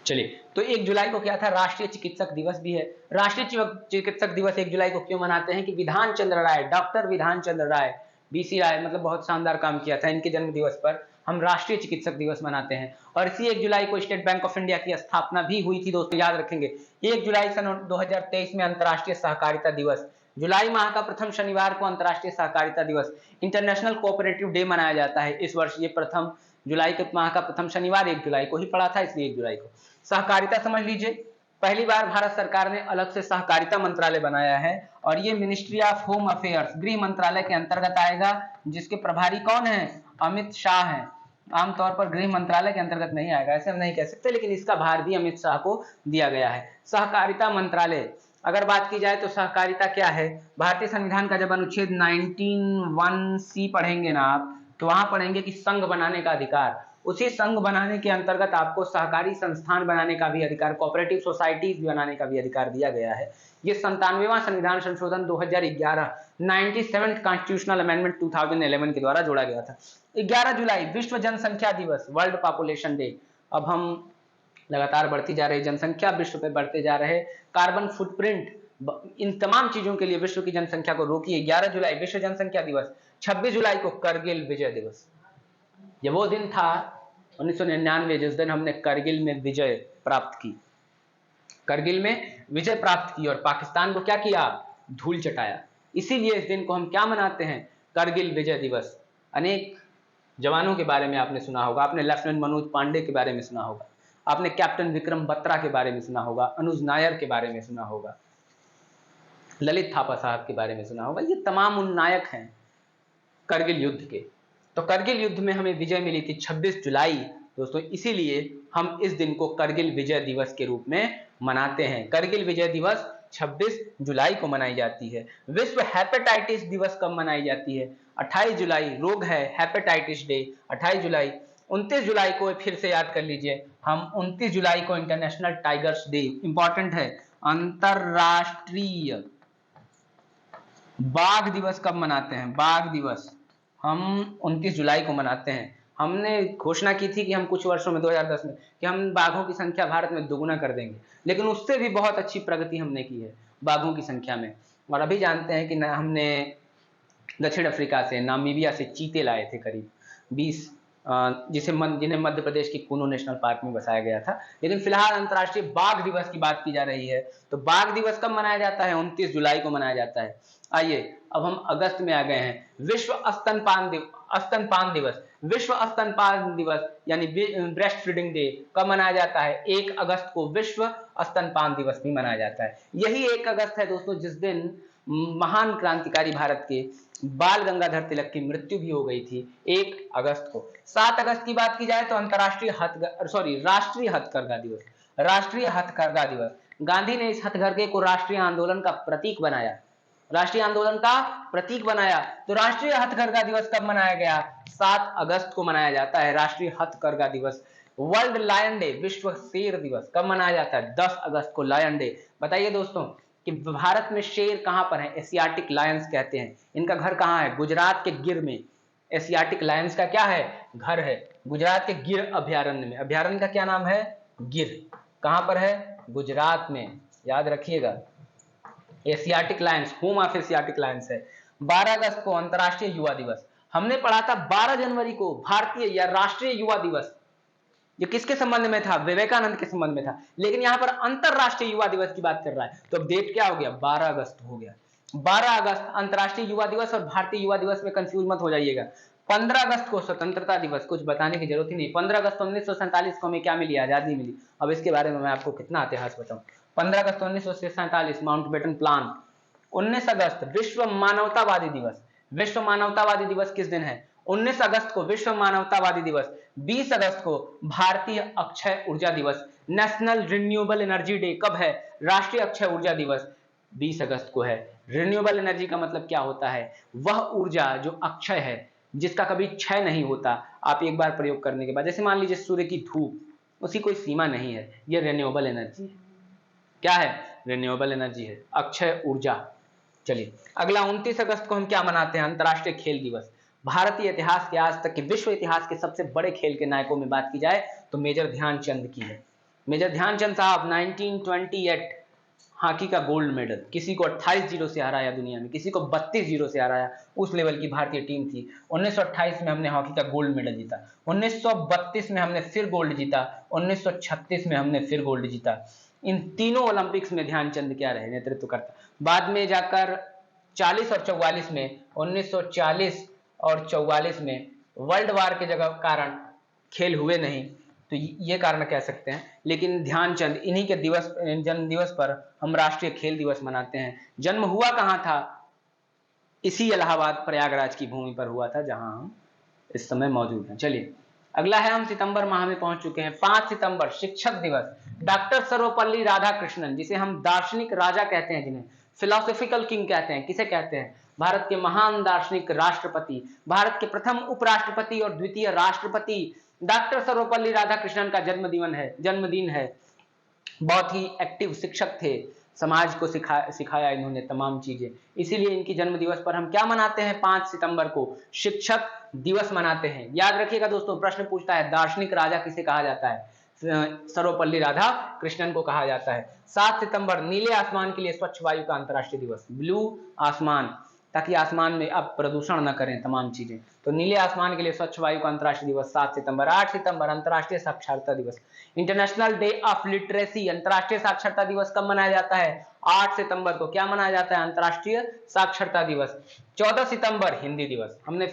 A: चलिए, तो 1 जुलाई को क्या था? राष्ट्रीय चिकित्सक दिवस भी है। राष्ट्रीय चिकित्सक दिवस 1 जुलाई को क्यों मनाते हैं? कि विधान चंद्र राय, डॉक्टर विधान चंद्र राय, बीसी राय, मतलब बहुत शानदार काम किया था, इनके जन्म दिवस पर हम राष्ट्रीय चिकित्सक दिवस मनाते हैं। और इसी 1 जुलाई को स्टेट बैंक ऑफ इंडिया की स्थापना भी हुई थी दोस्तों, याद रखेंगे। 1 जुलाई सन 2023 में अंतर्राष्ट्रीय सहकारिता दिवस। जुलाई माह का प्रथम शनिवार को अंतर्राष्ट्रीय सहकारिता दिवस, इंटरनेशनल कोऑपरेटिव डे मनाया जाता है इस वर्ष। ये प्रथम जुलाई के माह का प्रथम शनिवार 1 जुलाई को ही पड़ा था, इसलिए 1 जुलाई को। सहकारिता समझ लीजिए, पहली बार भारत सरकार ने अलग से सहकारिता मंत्रालय बनाया है और ये मिनिस्ट्री ऑफ होम अफेयर्स, गृह मंत्रालय के अंतर्गत आएगा, जिसके प्रभारी कौन है? अमित शाह हैं। आमतौर पर गृह मंत्रालय के अंतर्गत नहीं आएगा, ऐसे हम नहीं कह सकते, लेकिन इसका भार भी अमित शाह को दिया गया है। सहकारिता मंत्रालय, अगर बात की जाए तो सहकारिता क्या है? भारतीय संविधान का जब अनुच्छेद 19(1)(c) पढ़ेंगे ना आप, तो वहां पढ़ेंगे कि संघ बनाने का अधिकार। उसी संघ बनाने के अंतर्गत आपको सहकारी संस्थान बनाने का भी अधिकार, कोऑपरेटिव सोसाइटीज बनाने का भी अधिकार दिया गया है। ये 97वां संविधान संशोधन 2011, 97th कॉन्स्टिट्यूशनल अमेंडमेंट 2011 के द्वारा जोड़ा गया था। 11 जुलाई विश्व जनसंख्या दिवस, वर्ल्ड पॉपुलेशन डे। अब हम लगातार बढ़ती जा रही जनसंख्या, विश्व पे बढ़ते जा रहे कार्बन फुटप्रिंट, इन तमाम चीजों के लिए विश्व की जनसंख्या को रोकिए। 11 जुलाई विश्व जनसंख्या दिवस। 26 जुलाई को करगिल विजय दिवस। ये वो दिन था 1999 जिस दिन हमने करगिल में विजय प्राप्त की। करगिल में विजय प्राप्त की और पाकिस्तान को क्या किया, धूल चटाया। इसीलिए इस दिन को हम क्या मनाते हैं, करगिल विजय दिवस। अनेक जवानों के बारे में आपने सुना होगा, आपने लेफ्टिनेंट मनोज पांडे के बारे में सुना होगा, आपने कैप्टन विक्रम बत्रा के बारे में सुना होगा, अनुज नायर के बारे में सुना होगा, ललित थापा साहब के बारे में सुना होगा। ये तमाम उन नायक हैं करगिल युद्ध के। तो करगिल युद्ध में हमें विजय मिली थी 26 जुलाई दोस्तों, इसीलिए हम इस दिन को करगिल विजय दिवस के रूप में मनाते हैं। करगिल विजय दिवस 26 जुलाई को मनाई जाती है। विश्व हेपेटाइटिस दिवस कब मनाई जाती है, 28 जुलाई। रोग है हेपेटाइटिस डे 28 जुलाई। 29 जुलाई को फिर से याद कर लीजिए, हम 29 जुलाई को इंटरनेशनल टाइगर्स डे, इंपॉर्टेंट है, अंतरराष्ट्रीय बाघ दिवस कब मनाते हैं, बाघ दिवस हम 29 जुलाई को मनाते हैं। हमने घोषणा की थी कि हम कुछ वर्षों में 2010 में कि हम बाघों की संख्या भारत में दोगुना कर देंगे, लेकिन उससे भी बहुत अच्छी प्रगति हमने की है बाघों की संख्या में। और अभी जानते हैं कि हमने दक्षिण अफ्रीका से, नामीबिया से चीते लाए थे करीब 20, जिन्हें मध्य प्रदेश की कूनो नेशनल पार्क में बसाया गया था। लेकिन फिलहाल अंतर्राष्ट्रीय बाघ दिवस की बात की जा रही है। तो बाघ दिवस कब मनाया जाता है, 29 जुलाई को मनाया जाता है। आइए अब हम अगस्त में आ गए हैं। विश्व स्तनपान दिवस, विश्व स्तनपान दिवस यानी ब्रेस्ट फीडिंग डे कब मनाया जाता है, 1 अगस्त को विश्व स्तनपान दिवस भी मनाया जाता है। यही 1 अगस्त है दोस्तों जिस दिन महान क्रांतिकारी भारत के बाल गंगाधर तिलक की मृत्यु भी हो गई थी, 1 अगस्त को। 7 अगस्त की बात की जाए तो राष्ट्रीय हथकरघा दिवस, राष्ट्रीय हथकरघा दिवस। गांधी ने इस हथकरघे को राष्ट्रीय आंदोलन का प्रतीक बनाया, राष्ट्रीय आंदोलन का प्रतीक बनाया। तो राष्ट्रीय हथकरघा दिवस कब मनाया गया, 7 अगस्त को मनाया जाता है राष्ट्रीय हथकरघा दिवस। वर्ल्ड लायन डे, विश्व शेर दिवस कब मनाया जाता है, 10 अगस्त को लायन डे। बताइए दोस्तों कि भारत में शेर कहां पर है, एशियाटिक लायंस कहते हैं। इनका घर कहां है, गुजरात के गिर में। एशियाटिक लायंस का क्या है, घर है गुजरात के गिर अभ्यारण्य में। अभ्यारण्य का क्या नाम है, गिर। कहां पर है, गुजरात में, याद रखिएगा। Asiatic Lions, home of Asiatic Lions है। 12 अगस्त को अंतरराष्ट्रीय युवा दिवस। हमने पढ़ा था 12 जनवरी को भारतीय या राष्ट्रीय युवा दिवस, ये किसके संबंध में था, विवेकानंद के संबंध में था। लेकिन यहां पर अंतरराष्ट्रीय युवा दिवस की बात कर रहा है। तो अब डेट क्या हो गया, 12 अगस्त हो गया। 12 अगस्त अंतरराष्ट्रीय युवा दिवस और भारतीय युवा दिवस में कंफ्यूज मत हो जाइएगा। 15 अगस्त को स्वतंत्रता दिवस, कुछ बताने की जरूरत ही नहीं। 15 अगस्त 1947 को हमें क्या मिली, आजादी मिली। अब इसके बारे में मैं आपको कितना इतिहास बताऊं। 15 अगस्त 1947 माउंटबेटन प्लान। 19 अगस्त विश्व मानवतावादी दिवस। विश्व मानवतावादी दिवस किस दिन है, 19 अगस्त को विश्व मानवतावादी दिवस। 20 अगस्त को भारतीय अक्षय ऊर्जा दिवस, नेशनल रिन्यूएबल एनर्जी डे। कब है, राष्ट्रीय अक्षय ऊर्जा दिवस 20 अगस्त को है। रिन्यूएबल एनर्जी का मतलब क्या होता है, वह ऊर्जा जो अक्षय है, जिसका कभी क्षय नहीं होता। आप एक बार प्रयोग करने के बाद, जैसे मान लीजिए सूर्य की धूप, उसकी कोई सीमा नहीं है, यह रिन्यूएबल एनर्जी है। क्या है, रिन्यूएबल एनर्जी है, अक्षय ऊर्जा। चलिए अगला 29 अगस्त को हम क्या मनाते हैं, अंतरराष्ट्रीय खेल दिवस। भारतीय इतिहास के, आज तक के विश्व इतिहास के सबसे बड़े खेल के नायकों में बात की जाए तो मेजर ध्यानचंद की है। मेजर ध्यानचंद साहब 1928 हॉकी का गोल्ड मेडल, किसी को 28-0 से हराया दुनिया में, किसी को 32-0 से हराया, उस लेवल की भारतीय टीम थी। 1928 में हमने हॉकी का गोल्ड मेडल जीता, 1932 में हमने फिर गोल्ड जीता, 1936 में हमने फिर गोल्ड जीता। इन तीनों ओलंपिक्स में ध्यानचंद क्या रहे, नेतृत्व करता। बाद में जाकर 40 और 44 में, 1940 और 44 में वर्ल्ड वार के जगह कारण खेल हुए नहीं, तो ये कारण कह सकते हैं। लेकिन ध्यानचंद, इन्हीं के दिवस, जन्म दिवस पर हम राष्ट्रीय खेल दिवस मनाते हैं। जन्म हुआ कहां था, इसी इलाहाबाद प्रयागराज की भूमि पर हुआ था, जहां हम इस समय मौजूद हैं। चलिए अगला है, हम सितंबर माह में पहुंच चुके हैं। 5 सितंबर शिक्षक दिवस। डॉक्टर सर्वपल्ली राधाकृष्णन, जिसे हम दार्शनिक राजा कहते हैं, जिन्हें फिलोसॉफिकल किंग कहते हैं, किसे कहते हैं, भारत के महान दार्शनिक राष्ट्रपति, भारत के प्रथम उपराष्ट्रपति और द्वितीय राष्ट्रपति डॉक्टर सर्वपल्ली राधाकृष्णन का जन्मदिन है। बहुत ही एक्टिव शिक्षक थे, समाज को सिखाया इन्होंने तमाम चीजें। इसीलिए इनकी जन्म दिवस पर हम क्या मनाते हैं, 5 सितंबर को शिक्षक दिवस मनाते हैं। याद रखिएगा दोस्तों, प्रश्न पूछता है दार्शनिक राजा किसे कहा जाता है, सर्वपल्ली राधाकृष्णन को कहा जाता है। 7 सितंबर नीले आसमान के लिए स्वच्छ वायु का अंतर्राष्ट्रीय दिवस, ब्लू आसमान। ताकि आसमान में अब प्रदूषण न करें तमाम चीजें। तो नीले आसमान के लिए स्वच्छ वायु का अंतर्राष्ट्रीय दिवस 7 सितंबर। 8 सितंबर अंतर्राष्ट्रीय साक्षरता दिवस, इंटरनेशनल डे ऑफ लिटरेसी। अंतर्राष्ट्रीय साक्षरता दिवस कब मनाया जाता है? 8 सितंबर को। क्या मनाया जाता है? अंतर्राष्ट्रीय साक्षरता दिवस। 14 सितंबर हिंदी दिवस। हमने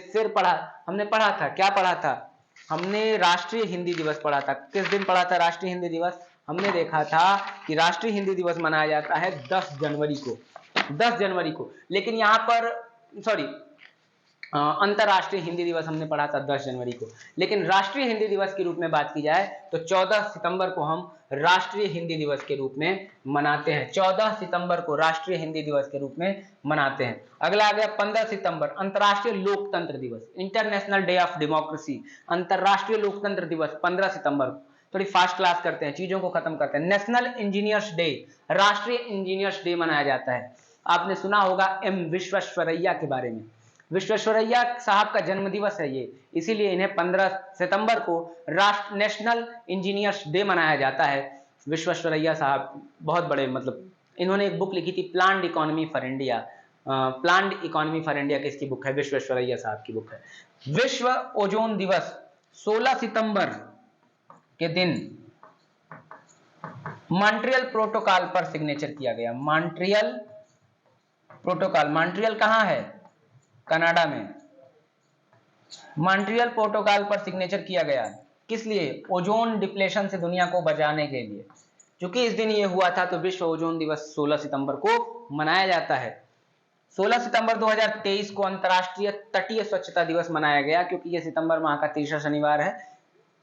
A: पढ़ा था, क्या पढ़ा था? हमने राष्ट्रीय हिंदी दिवस पढ़ा था। किस दिन पढ़ा था राष्ट्रीय हिंदी दिवस? हमने देखा था कि राष्ट्रीय हिंदी दिवस मनाया जाता है 10 जनवरी को, 10 जनवरी को। लेकिन यहाँ पर अंतरराष्ट्रीय हिंदी दिवस हमने पढ़ा था 10 जनवरी को, लेकिन राष्ट्रीय हिंदी दिवस के रूप में बात की जाए तो 14 सितंबर को हम राष्ट्रीय हिंदी दिवस के रूप में मनाते हैं। 14 सितंबर को राष्ट्रीय हिंदी दिवस के रूप में मनाते हैं। अगला आ गया 15 सितंबर अंतरराष्ट्रीय लोकतंत्र दिवस, इंटरनेशनल डे ऑफ डेमोक्रेसी। अंतरराष्ट्रीय लोकतंत्र दिवस 15 सितंबर। थोड़ी फास्ट क्लास करते हैं, चीजों को खत्म करते हैं। नेशनल इंजीनियर्स डे, राष्ट्रीय इंजीनियर्स डे मनाया जाता है। आपने सुना होगा एम विश्वेश्वरैया के बारे में। विश्वेश्वरैया साहब का जन्म दिवस है ये, इसीलिए इन्हें 15 सितंबर को नेशनल इंजीनियर्स डे मनाया जाता है। विश्वेश्वरैया साहब बहुत बड़े, मतलब इन्होंने एक बुक लिखी थी planned economy for India. Planned economy for India किसकी बुक है? विश्वेश्वरैया साहब की बुक है। विश्व ओजोन दिवस 16 सितंबर के दिन मॉन्ट्रियल प्रोटोकॉल पर सिग्नेचर किया गया। मॉन्ट्रियल प्रोटोकॉल, मॉन्ट्रियल कहां है? कनाडा में। मॉन्ट्रियल प्रोटोकॉल पर सिग्नेचर किया गया। किस लिए? ओजोन डिप्लेशन से दुनिया को बचाने के लिए। क्योंकि इस दिन ये हुआ था तो विश्व ओजोन दिवस 16 सितंबर को मनाया जाता है। 16 सितंबर 2023 को अंतर्राष्ट्रीय तटीय स्वच्छता दिवस मनाया गया, क्योंकि ये सितंबर माह का तीसरा शनिवार है।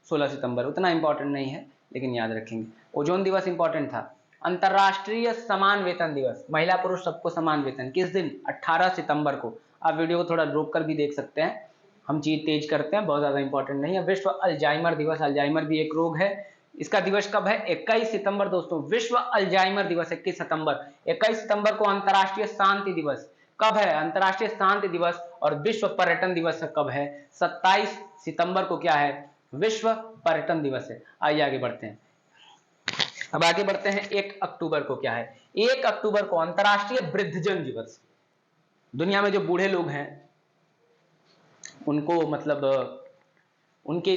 A: 16 सितंबर उतना इंपॉर्टेंट नहीं है, लेकिन याद रखेंगे। ओजोन दिवस इंपॉर्टेंट था। अंतर्राष्ट्रीय समान वेतन दिवस, महिला पुरुष सबको समान वेतन, किस दिन? 18 सितंबर को। आप वीडियो को थोड़ा रोक कर भी देख सकते हैं, हम चीज तेज करते हैं, बहुत ज्यादा इंपॉर्टेंट नहीं है। विश्व अल्जाइमर दिवस, अल्जाइमर भी एक रोग है, इसका दिवस कब है? 21 सितंबर दोस्तों, विश्व अल्जाइमर दिवस 21 सितंबर। 21 सितंबर को अंतर्राष्ट्रीय शांति दिवस कब है? अंतर्राष्ट्रीय शांति दिवस। और विश्व पर्यटन दिवस कब है? 27 सितंबर को क्या है? विश्व पर्यटन दिवस है। आइए आगे बढ़ते हैं। अब आगे बढ़ते हैं, 1 अक्टूबर को क्या है? 1 अक्टूबर को अंतर्राष्ट्रीय वृद्धजन दिवस। दुनिया में जो बूढ़े लोग हैं उनको, मतलब उनके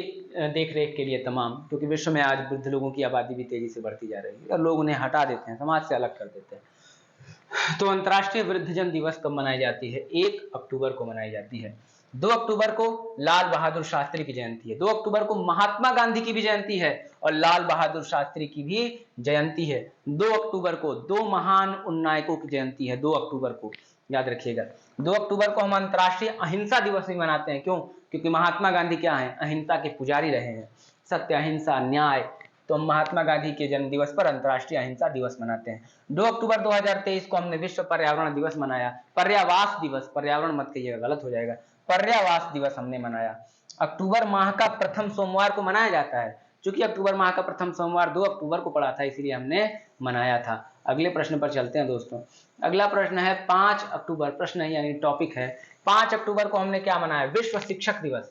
A: देख रेख के लिए तमाम, क्योंकि विश्व में आज वृद्ध लोगों की आबादी भी तेजी से बढ़ती जा रही है और लोग उन्हें हटा देते हैं, समाज से अलग कर देते हैं। तो अंतर्राष्ट्रीय वृद्धजन दिवस कब मनाई जाती है? 1 अक्टूबर को मनाई जाती है। 2 अक्टूबर को लाल बहादुर शास्त्री की जयंती है। 2 अक्टूबर को महात्मा गांधी की भी जयंती है और लाल बहादुर शास्त्री की भी जयंती है। 2 अक्टूबर को 2 महान उन्नायकों की जयंती है। 2 अक्टूबर को याद रखिएगा। 2 अक्टूबर को हम अंतर्राष्ट्रीय अहिंसा दिवस भी मनाते हैं। क्यों? क्योंकि महात्मा गांधी क्या है? अहिंसा के पुजारी रहे हैं, सत्य, अहिंसा, न्याय। तो हम महात्मा गांधी के जन्म दिवस पर अंतर्राष्ट्रीय अहिंसा दिवस मनाते हैं। 2 अक्टूबर 2023 को हमने विश्व पर्यावरण दिवस मनाया। पर्यावास दिवस, पर्यावरण मत कहिएगा, गलत हो जाएगा, पर्यावास दिवस हमने मनाया। अक्टूबर माह का प्रथम सोमवार को मनाया जाता है। चूंकि अक्टूबर माह का प्रथम सोमवार 2 अक्टूबर को पड़ा था, इसीलिए हमने मनाया था। अगले प्रश्न पर चलते हैं दोस्तों। अगला प्रश्न है 5 अक्टूबर, प्रश्न यानी टॉपिक है। 5 अक्टूबर को हमने क्या मनाया? विश्व शिक्षक दिवस।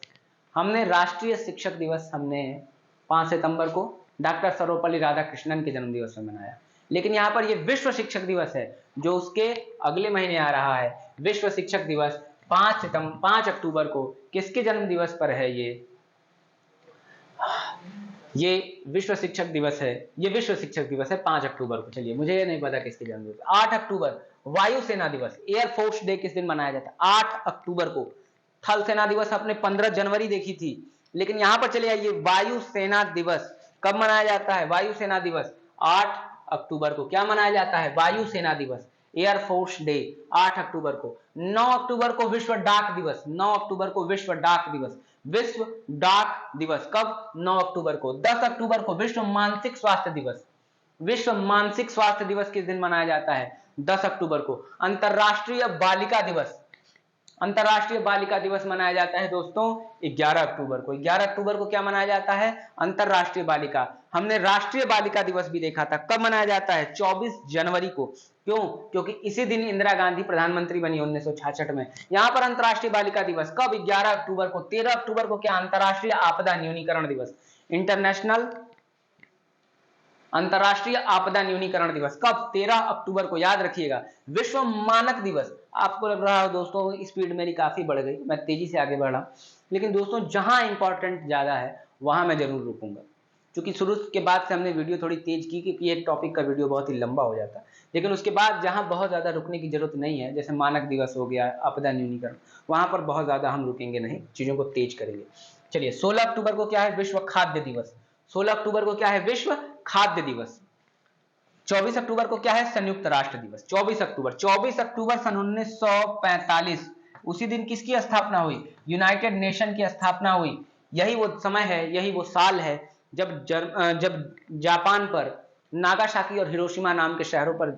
A: हमने राष्ट्रीय शिक्षक दिवस हमने 5 सितंबर को डॉक्टर सर्वपल्ली राधाकृष्णन के जन्म दिवस में मनाया। लेकिन यहाँ पर ये विश्व शिक्षक दिवस है जो उसके अगले महीने आ रहा है। विश्व शिक्षक दिवस 5 अक्टूबर को किसके जन्म दिवस पर है? ये विश्व शिक्षक दिवस है। ये विश्व शिक्षक दिवस है 5 अक्टूबर को। चलिए, मुझे ये नहीं पता किसके जन्म दिवस। 8 अक्टूबर वायुसेना दिवस, एयरफोर्स डे किस दिन मनाया जाता है? 8 अक्टूबर को। थल सेना दिवस आपने 15 जनवरी देखी थी, लेकिन यहां पर चले आइए, वायुसेना दिवस कब मनाया जाता है? वायुसेना दिवस 8 अक्टूबर को। क्या मनाया जाता है? वायुसेना दिवस, एयरफोर्स डे 8 अक्टूबर को। 9 अक्टूबर को विश्व डाक दिवस। 9 अक्टूबर को विश्व डाक दिवस, विश्व डाक दिवस कब? 9 अक्टूबर को। 10 अक्टूबर को विश्व मानसिक स्वास्थ्य दिवस। विश्व मानसिक स्वास्थ्य दिवस किस दिन मनाया जाता है? 10 अक्टूबर को। अंतरराष्ट्रीय बालिका दिवस, अंतरराष्ट्रीय बालिका दिवस मनाया जाता है दोस्तों 11 अक्टूबर को। 11 अक्टूबर को क्या मनाया जाता है? अंतरराष्ट्रीय बालिका। हमने राष्ट्रीय बालिका दिवस भी देखा था, कब मनाया जाता है? 24 जनवरी को। क्यों? क्योंकि इसी दिन इंदिरा गांधी प्रधानमंत्री बनी 1966 में। यहां पर अंतरराष्ट्रीय बालिका दिवस कब? 11 अक्टूबर को। 13 अक्टूबर को क्या? अंतरराष्ट्रीय आपदा न्यूनीकरण दिवस, इंटरनेशनल अंतर्राष्ट्रीय आपदा न्यूनीकरण दिवस कब? 13 अक्टूबर को, याद रखिएगा। विश्व मानक दिवस, आपको लग रहा है दोस्तों स्पीड मेरी काफी बढ़ गई, मैं तेजी से आगे बढ़ रहा, लेकिन दोस्तों जहां इंपॉर्टेंट ज्यादा है वहां मैं जरूर रुकूंगा, क्योंकि शुरू के बाद से हमने वीडियो थोड़ी तेज की क्योंकि एक टॉपिक का वीडियो बहुत ही लंबा हो जाता है, लेकिन उसके बाद जहां बहुत ज्यादा रुकने की जरूरत नहीं है, जैसे मानक दिवस हो गया, आपदा न्यूनीकरण, वहां पर बहुत ज्यादा हम रुकेंगे नहीं, चीजों को तेज करेंगे। चलिए 16 अक्टूबर को क्या है? विश्व खाद्य दिवस। 16 अक्टूबर को क्या है? विश्व खाद्य दिवस। 24 अक्टूबर को क्या है? संयुक्त राष्ट्र दिवस। 24 अक्टूबर सन 1945, उसी दिन किसकी स्थापना हुई? यूनाइटेड नेशन की स्थापना हुई। यही वो समय है, यही वो साल है जब जब जापान पर नागासाकी और हिरोशिमा नाम के शहरों पर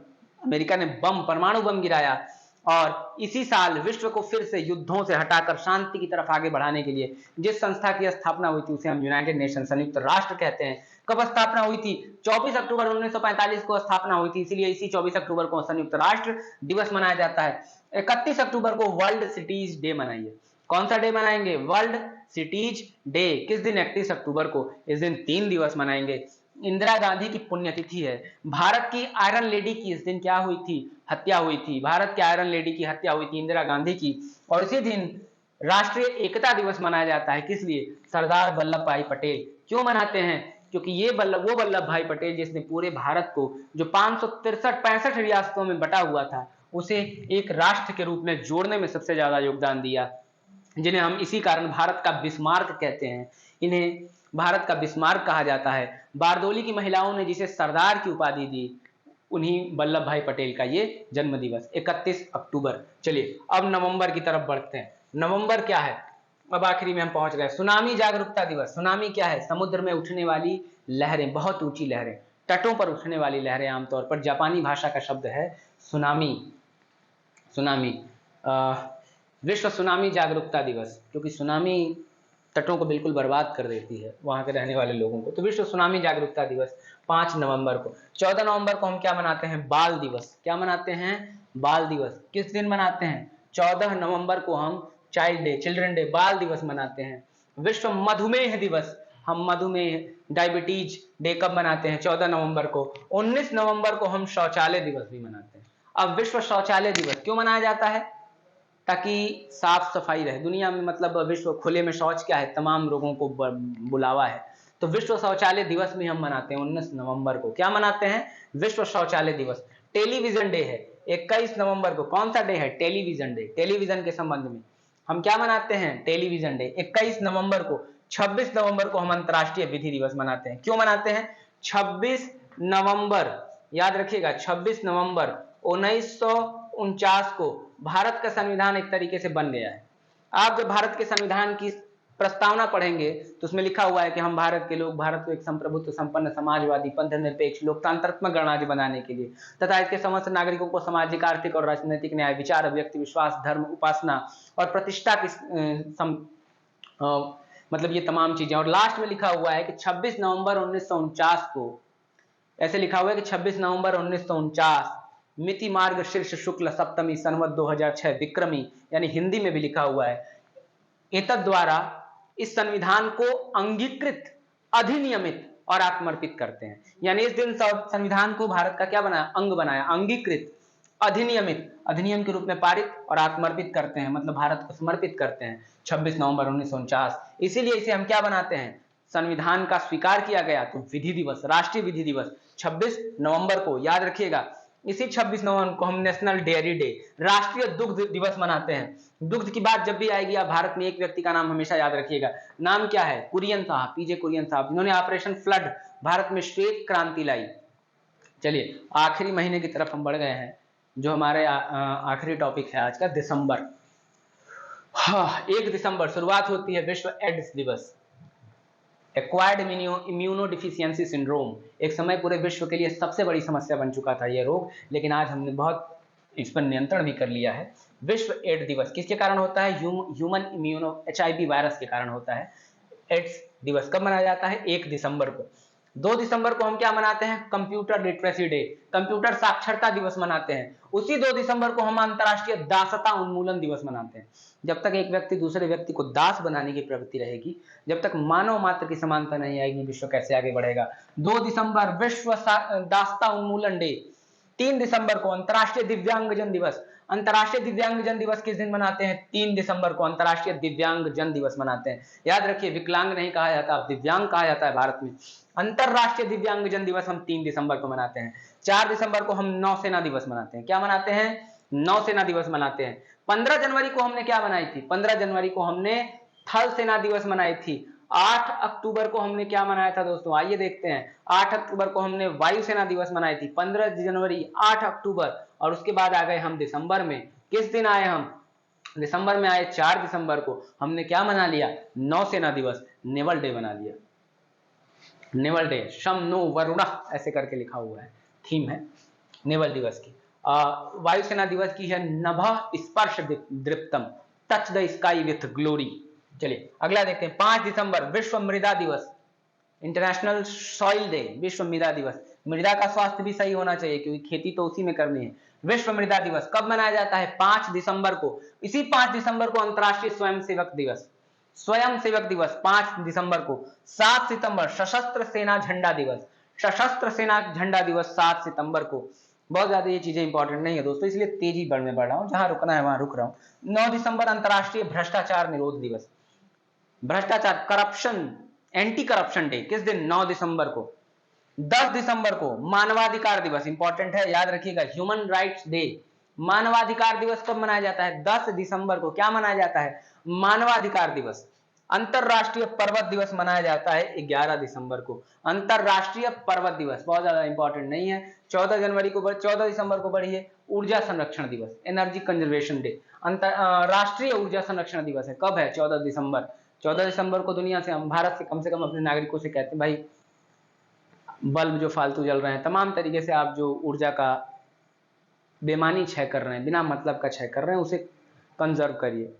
A: अमेरिका ने परमाणु बम गिराया, और इसी साल विश्व को फिर से युद्धों से हटाकर शांति की तरफ आगे बढ़ाने के लिए जिस संस्था की स्थापना हुई थी उसे हम यूनाइटेड नेशन, संयुक्त राष्ट्र कहते हैं। कब स्थापना हुई थी? 24 अक्टूबर 1945 को स्थापना हुई थी, इसलिए इसी 24 अक्टूबर को संयुक्त राष्ट्र दिवस मनाया जाता है। 31 अक्टूबर को वर्ल्ड सिटीज डे मनाइए। कौन सा डे मनाएंगे? World cities day. किस दिन? 31 अक्टूबर को। इस दिन 3 दिवस मनाएंगे। इंदिरा गांधी की पुण्यतिथि है। भारत की आयरन लेडी की इस दिन क्या हुई थी? हत्या हुई थी। भारत की आयरन लेडी की हत्या हुई थी, इंदिरा गांधी की। और इसी दिन राष्ट्रीय एकता दिवस मनाया जाता है। किस लिए? सरदार वल्लभ भाई पटेल। क्यों मनाते हैं? क्योंकि ये वो वल्लभ भाई पटेल जिसने पूरे भारत को, जो 563-65 रियासतों में बटा हुआ था, उसे एक राष्ट्र के रूप में जोड़ने में सबसे ज्यादा योगदान दिया, जिन्हें हम इसी कारण भारत का बिस्मार्क कहते हैं। इन्हें भारत का बिस्मार्क कहा जाता है। बारदोली की महिलाओं ने जिसे सरदार की उपाधि दी, उन्हीं वल्लभ भाई पटेल का ये जन्म दिवस 31 अक्टूबर। चलिए अब नवंबर की तरफ बढ़ते हैं। नवंबर क्या है? अब आखिरी में हम पहुंच गए। सुनामी जागरूकता दिवस। सुनामी क्या है? समुद्र में उठने वाली लहरें, बहुत ऊंची लहरें, तटों पर उठने वाली लहरें। आमतौर पर जापानी भाषा का शब्द है सुनामी। सुनामी विश्व सुनामी जागरूकता दिवस, क्योंकि सुनामी तटों को बिल्कुल बर्बाद कर देती है, वहां के रहने वाले लोगों को। तो विश्व सुनामी जागरूकता दिवस 5 नवंबर को। 14 नवंबर को हम क्या मनाते हैं? बाल दिवस। क्या मनाते हैं? बाल दिवस। किस दिन मनाते हैं? 14 नवंबर को हम चाइल्ड डे, चिल्ड्रन डे, बाल दिवस मनाते हैं। विश्व मधुमेह दिवस, हम मधुमेह, डायबिटीज डे कब मनाते हैं? 14 नवंबर को। 19 नवंबर को हम शौचालय दिवस भी मनाते हैं। अब विश्व शौचालय दिवस क्यों मनाया जाता है? ताकि साफ सफाई रहे दुनिया में। मतलब विश्व खुले में शौच क्या है? तमाम रोगों को बुलावा है। तो विश्व शौचालय दिवस भी हम मनाते हैं 19 नवंबर को। क्या मनाते हैं? विश्व शौचालय दिवस। टेलीविजन डे है 21 नवंबर को। कौन सा डे है? Television day. टेलीविजन के संबंध में हम क्या मनाते हैं? टेलीविजन डे 21 नवंबर को। 26 नवंबर को हम अंतर्राष्ट्रीय विधि दिवस मनाते हैं। क्यों मनाते हैं? 26 नवंबर, याद रखिएगा, 26 नवंबर 1949 को भारत का संविधान एक तरीके से बन गया है। आप जब भारत के संविधान की प्रस्तावना पढ़ेंगे तो उसमें लिखा हुआ है कि हम भारत के लोग भारत को एक संप्रभुत्व संपन्न, समाजवादी, पंथनिरपेक्ष, लोकतांत्रात्मक गणराज्य बनाने के लिए तथा इसके समस्त नागरिकों को सामाजिक, आर्थिक और राजनीतिक न्याय, विचार, अभिव्यक्ति, विश्वास, धर्म, उपासना और प्रतिष्ठा की मतलब ये तमाम चीजें। और लास्ट में लिखा हुआ है कि 26 नवंबर 1949 को, ऐसे लिखा हुआ है कि 26 नवंबर 1949 मिति मार्ग शीर्ष शुक्ल सप्तमी संवत 2006 विक्रमी, यानी हिंदी में भी लिखा हुआ है, एतद द्वारा इस संविधान को अंगीकृत, अधिनियमित और आत्मर्पित करते हैं। यानी इस दिन संविधान को भारत का क्या बनाया? अंग बनाया, अंगीकृत, अधिनियमित, अधिनियम के रूप में पारित और आत्मर्पित करते हैं, मतलब भारत को समर्पित करते हैं 26 नवंबर 1949। इसीलिए इसे हम क्या बनाते हैं? संविधान का स्वीकार किया गया तो विधि दिवस, राष्ट्रीय विधि दिवस 26 नवंबर को, याद रखिएगा। इसी 26 नवंबर को हम नेशनल डेयरी डे, राष्ट्रीय दुग्ध दिवस मनाते हैं। दुग्ध की बात जब भी आएगी आप भारत में एक व्यक्ति का नाम हमेशा याद रखिएगा। नाम क्या है? कुरियन साहब, पीजे कुरियन साहब, जिन्होंने ऑपरेशन फ्लड भारत में श्वेत क्रांति लाई। चलिए आखिरी महीने की तरफ हम बढ़ गए हैं, जो हमारे आखिरी टॉपिक है आज का, दिसंबर। हाँ, 1 दिसंबर शुरुआत होती है विश्व एड्स दिवस, एक्वायर्ड इम्यूनोडिफिशियंसी सिंड्रोम। एक समय पूरे विश्व के लिए सबसे बड़ी समस्या बन चुका था यह रोग, लेकिन आज हमने बहुत इस पर नियंत्रण भी कर लिया है। विश्व एड्स दिवस किसके कारण होता है? ह्यूमन इम्यूनो HIV वायरस के कारण होता है। एड्स दिवस कब मनाया जाता है? 1 दिसंबर को। 2 दिसंबर को हम क्या मनाते हैं? कंप्यूटर लिटरेसी डे, कंप्यूटर साक्षरता दिवस मनाते हैं। उसी 2 दिसंबर को हम अंतर्राष्ट्रीय दासता उन्मूलन दिवस मनाते हैं। जब तक एक व्यक्ति दूसरे व्यक्ति को दास बनाने की प्रवृत्ति रहेगी, जब तक मानव मात्र की समानता नहीं आएगी, विश्व कैसे आगे बढ़ेगा? 2 दिसंबर विश्व दासता उन्मूलन डे। 3 दिसंबर को अंतर्राष्ट्रीय दिव्यांगजन दिवस। अंतर्राष्ट्रीय दिव्यांगजन दिवस किस दिन मनाते हैं? 3 दिसंबर को अंतर्राष्ट्रीय दिव्यांगजन दिवस मनाते हैं। याद रखिए, विकलांग नहीं कहा जाता, अब दिव्यांग कहा जाता है भारत में। अंतर्राष्ट्रीय दिव्यांगजन दिवस हम 3 दिसंबर को मनाते हैं। 4 दिसंबर को हम नौसेना दिवस मनाते हैं। क्या मनाते हैं? नौसेना दिवस मनाते हैं। 15 जनवरी को हमने क्या मनाई थी? 15 जनवरी को हमने थल सेना दिवस मनाई थी। 8 अक्टूबर को हमने क्या मनाया था दोस्तों? आइए देखते हैं। 8 अक्टूबर को हमने वायुसेना दिवस मनाई थी। 15 जनवरी, 8 अक्टूबर, और उसके बाद आ गए हम दिसंबर में। किस दिन आए हम? दिसंबर में आए 4 दिसंबर को हमने क्या मना लिया? नौसेना दिवस, नेवल डे बना लिया। नेवल डे, शम नो वरुण ऐसे करके लिखा हुआ है, थीम है नेवल दिवस की। वायुसेना दिवस की है नभः स्पर्श दीप्तम, touch the sky with glory. चलिए अगला देखते हैं। 5 दिसंबर विश्व मृदा दिवस, इंटरनेशनल सॉइल डे, विश्व मृदा दिवस। मृदा का स्वास्थ्य भी सही होना चाहिए क्योंकि खेती तो उसी में करनी है। विश्व मृदा दिवस कब मनाया जाता है? 5 दिसंबर को। इसी 5 दिसंबर को अंतर्राष्ट्रीय स्वयंसेवक दिवस, स्वयंसेवक दिवस 5 दिसंबर को। 7 सितंबर सशस्त्र सेना झंडा दिवस, सशस्त्र सेना झंडा दिवस 7 सितंबर को। बहुत ज्यादा ये चीजें इंपॉर्टेंट नहीं है दोस्तों, इसलिए तेजी में बढ़ रहा हूं, जहां रुकना है वहां रुक रहा हूं। 9 दिसंबर अंतर्राष्ट्रीय भ्रष्टाचार निरोध दिवस, भ्रष्टाचार करप्शन एंटी करप्शन डे, किस दिन? 9 दिसंबर को। 10 दिसंबर को मानवाधिकार दिवस, इंपॉर्टेंट है, याद रखिएगा, ह्यूमन राइट्स डे। मानवाधिकार दिवस कब मनाया जाता है? 10 दिसंबर को। क्या मनाया जाता है? मानवाधिकार दिवस। अंतरराष्ट्रीय पर्वत दिवस मनाया जाता है 11 दिसंबर को। अंतरराष्ट्रीय पर्वत दिवस बहुत ज्यादा इंपॉर्टेंट नहीं है। 14 जनवरी को 14 दिसंबर को बढ़िए ऊर्जा संरक्षण दिवस, एनर्जी कंजर्वेशन डे। राष्ट्रीय ऊर्जा संरक्षण दिवस है, कब है? 14 दिसंबर। 14 दिसंबर को दुनिया से, हम भारत से कम अपने नागरिकों से कहते हैं, भाई बल्ब जो फालतू जल रहे हैं, तमाम तरीके से आप जो ऊर्जा का बेमानी क्षय कर रहे हैं, बिना मतलब का क्षय कर रहे हैं, उसे कंजर्व करिए,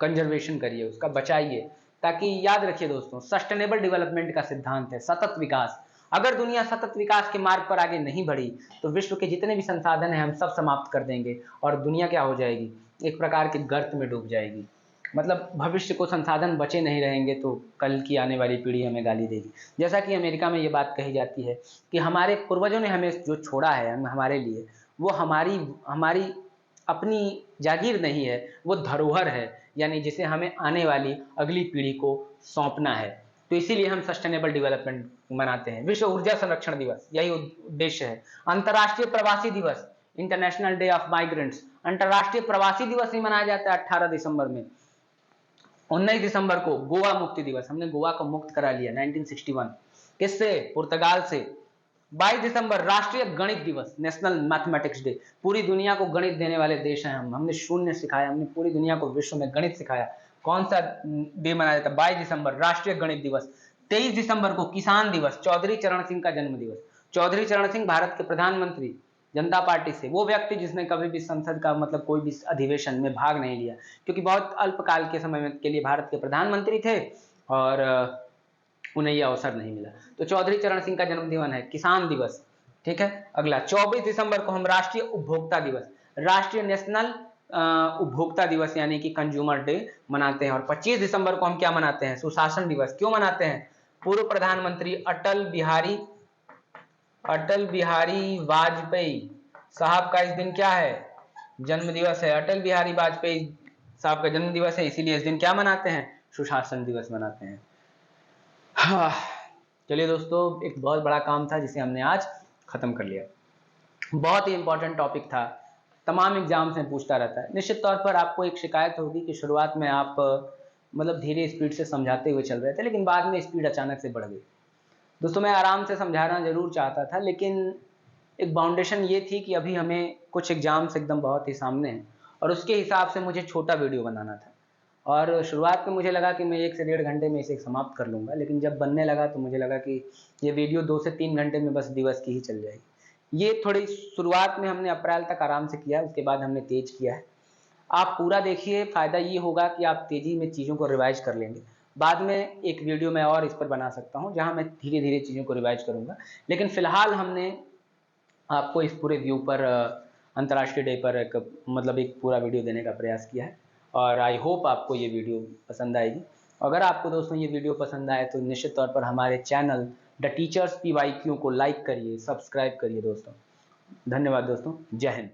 A: कंजर्वेशन करिए, उसका बचाइए। ताकि याद रखिए दोस्तों, सस्टेनेबल डेवलपमेंट का सिद्धांत है सतत विकास। अगर दुनिया सतत विकास के मार्ग पर आगे नहीं बढ़ी तो विश्व के जितने भी संसाधन हैं हम सब समाप्त कर देंगे और दुनिया क्या हो जाएगी? एक प्रकार के गर्त में डूब जाएगी। मतलब भविष्य को संसाधन बचे नहीं रहेंगे तो कल की आने वाली पीढ़ी हमें गाली देगी। जैसा कि अमेरिका में ये बात कही जाती है कि हमारे पूर्वजों ने हमें जो छोड़ा है हमारे लिए, वो हमारी अपनी जागीर नहीं है, वो धरोहर है, यानी जिसे हमें आने वाली अगली पीढ़ी को सौंपना है। तो इसीलिए हम सस्टेनेबल डेवलपमेंट मनाते हैं। विश्व ऊर्जा संरक्षण दिवस, यही उद्देश्य है। अंतर्राष्ट्रीय प्रवासी दिवस, इंटरनेशनल डे ऑफ माइग्रेंट्स, अंतर्राष्ट्रीय प्रवासी दिवस ही मनाया जाता है 18 दिसंबर में। 19 दिसंबर को गोवा मुक्ति दिवस, हमने गोवा को मुक्त करा लिया 1961, किससे? पुर्तगाल से। 22 दिसंबर राष्ट्रीय गणित दिवस, नेशनल मैथमेटिक्स डे। पूरी दुनिया को गणित देने वाले देश हैं हम, हमने शून्य सिखाया, हमने पूरी दुनिया को विश्व में गणित सिखाया। कौन सा डे मनाया जाता है? 22 दिसंबर राष्ट्रीय गणित दिवस। 23 दिसंबर को किसान दिवस, चौधरी चरण सिंह का जन्म दिवस। चौधरी चरण सिंह भारत के प्रधानमंत्री, जनता पार्टी से, वो व्यक्ति जिसने कभी भी संसद का मतलब कोई भी अधिवेशन में भाग नहीं लिया, क्योंकि बहुत अल्पकाल के समय के लिए भारत के प्रधानमंत्री थे और उन्हें यह अवसर नहीं मिला। तो चौधरी चरण सिंह का जन्मदिन है, किसान दिवस। ठीक है। अगला 24 दिसंबर को हम राष्ट्रीय उपभोक्ता दिवस, राष्ट्रीय नेशनल उपभोक्ता दिवस यानी कि कंज्यूमर डे मनाते हैं। और 25 दिसंबर को हम क्या मनाते हैं? सुशासन दिवस। क्यों मनाते हैं? पूर्व प्रधानमंत्री अटल बिहारी वाजपेयी साहब का इस दिन क्या है? जन्म दिवस है। अटल बिहारी वाजपेयी साहब का जन्म दिवस है, इसीलिए इस दिन क्या मनाते हैं? सुशासन दिवस मनाते हैं। हाँ, चलिए दोस्तों, एक बहुत बड़ा काम था जिसे हमने आज खत्म कर लिया। बहुत ही इंपॉर्टेंट टॉपिक था, तमाम एग्जाम्स में पूछता रहता है। निश्चित तौर पर आपको एक शिकायत होगी कि शुरुआत में आप मतलब धीरे स्पीड से समझाते हुए चल रहे थे, लेकिन बाद में स्पीड अचानक से बढ़ गई। दोस्तों, मैं आराम से समझाना जरूर चाहता था, लेकिन एक बाउंडेशन ये थी कि अभी हमें कुछ एग्जाम्स एकदम बहुत ही सामने हैं और उसके हिसाब से मुझे छोटा वीडियो बनाना था। और शुरुआत में मुझे लगा कि मैं 1 से 1.5 घंटे में इसे समाप्त कर लूँगा, लेकिन जब बनने लगा तो मुझे लगा कि ये वीडियो 2 से 3 घंटे में बस दिवस की ही चल जाएगी। ये थोड़ी शुरुआत में हमने अप्रैल तक आराम से किया, उसके बाद हमने तेज किया है। आप पूरा देखिए, फ़ायदा ये होगा कि आप तेज़ी में चीज़ों को रिवाइज कर लेंगे। बाद में एक वीडियो मैं और इस पर बना सकता हूँ जहाँ मैं धीरे धीरे चीज़ों को रिवाइज करूँगा। लेकिन फ़िलहाल हमने आपको इस पूरे व्यू पर अंतर्राष्ट्रीय डे पर एक मतलब एक पूरा वीडियो देने का प्रयास किया है, और आई होप आपको ये वीडियो पसंद आएगी। अगर आपको दोस्तों ये वीडियो पसंद आए तो निश्चित तौर पर हमारे चैनल द टीचर्स PYQ को लाइक करिए, सब्सक्राइब करिए दोस्तों। धन्यवाद दोस्तों, जय हिंद।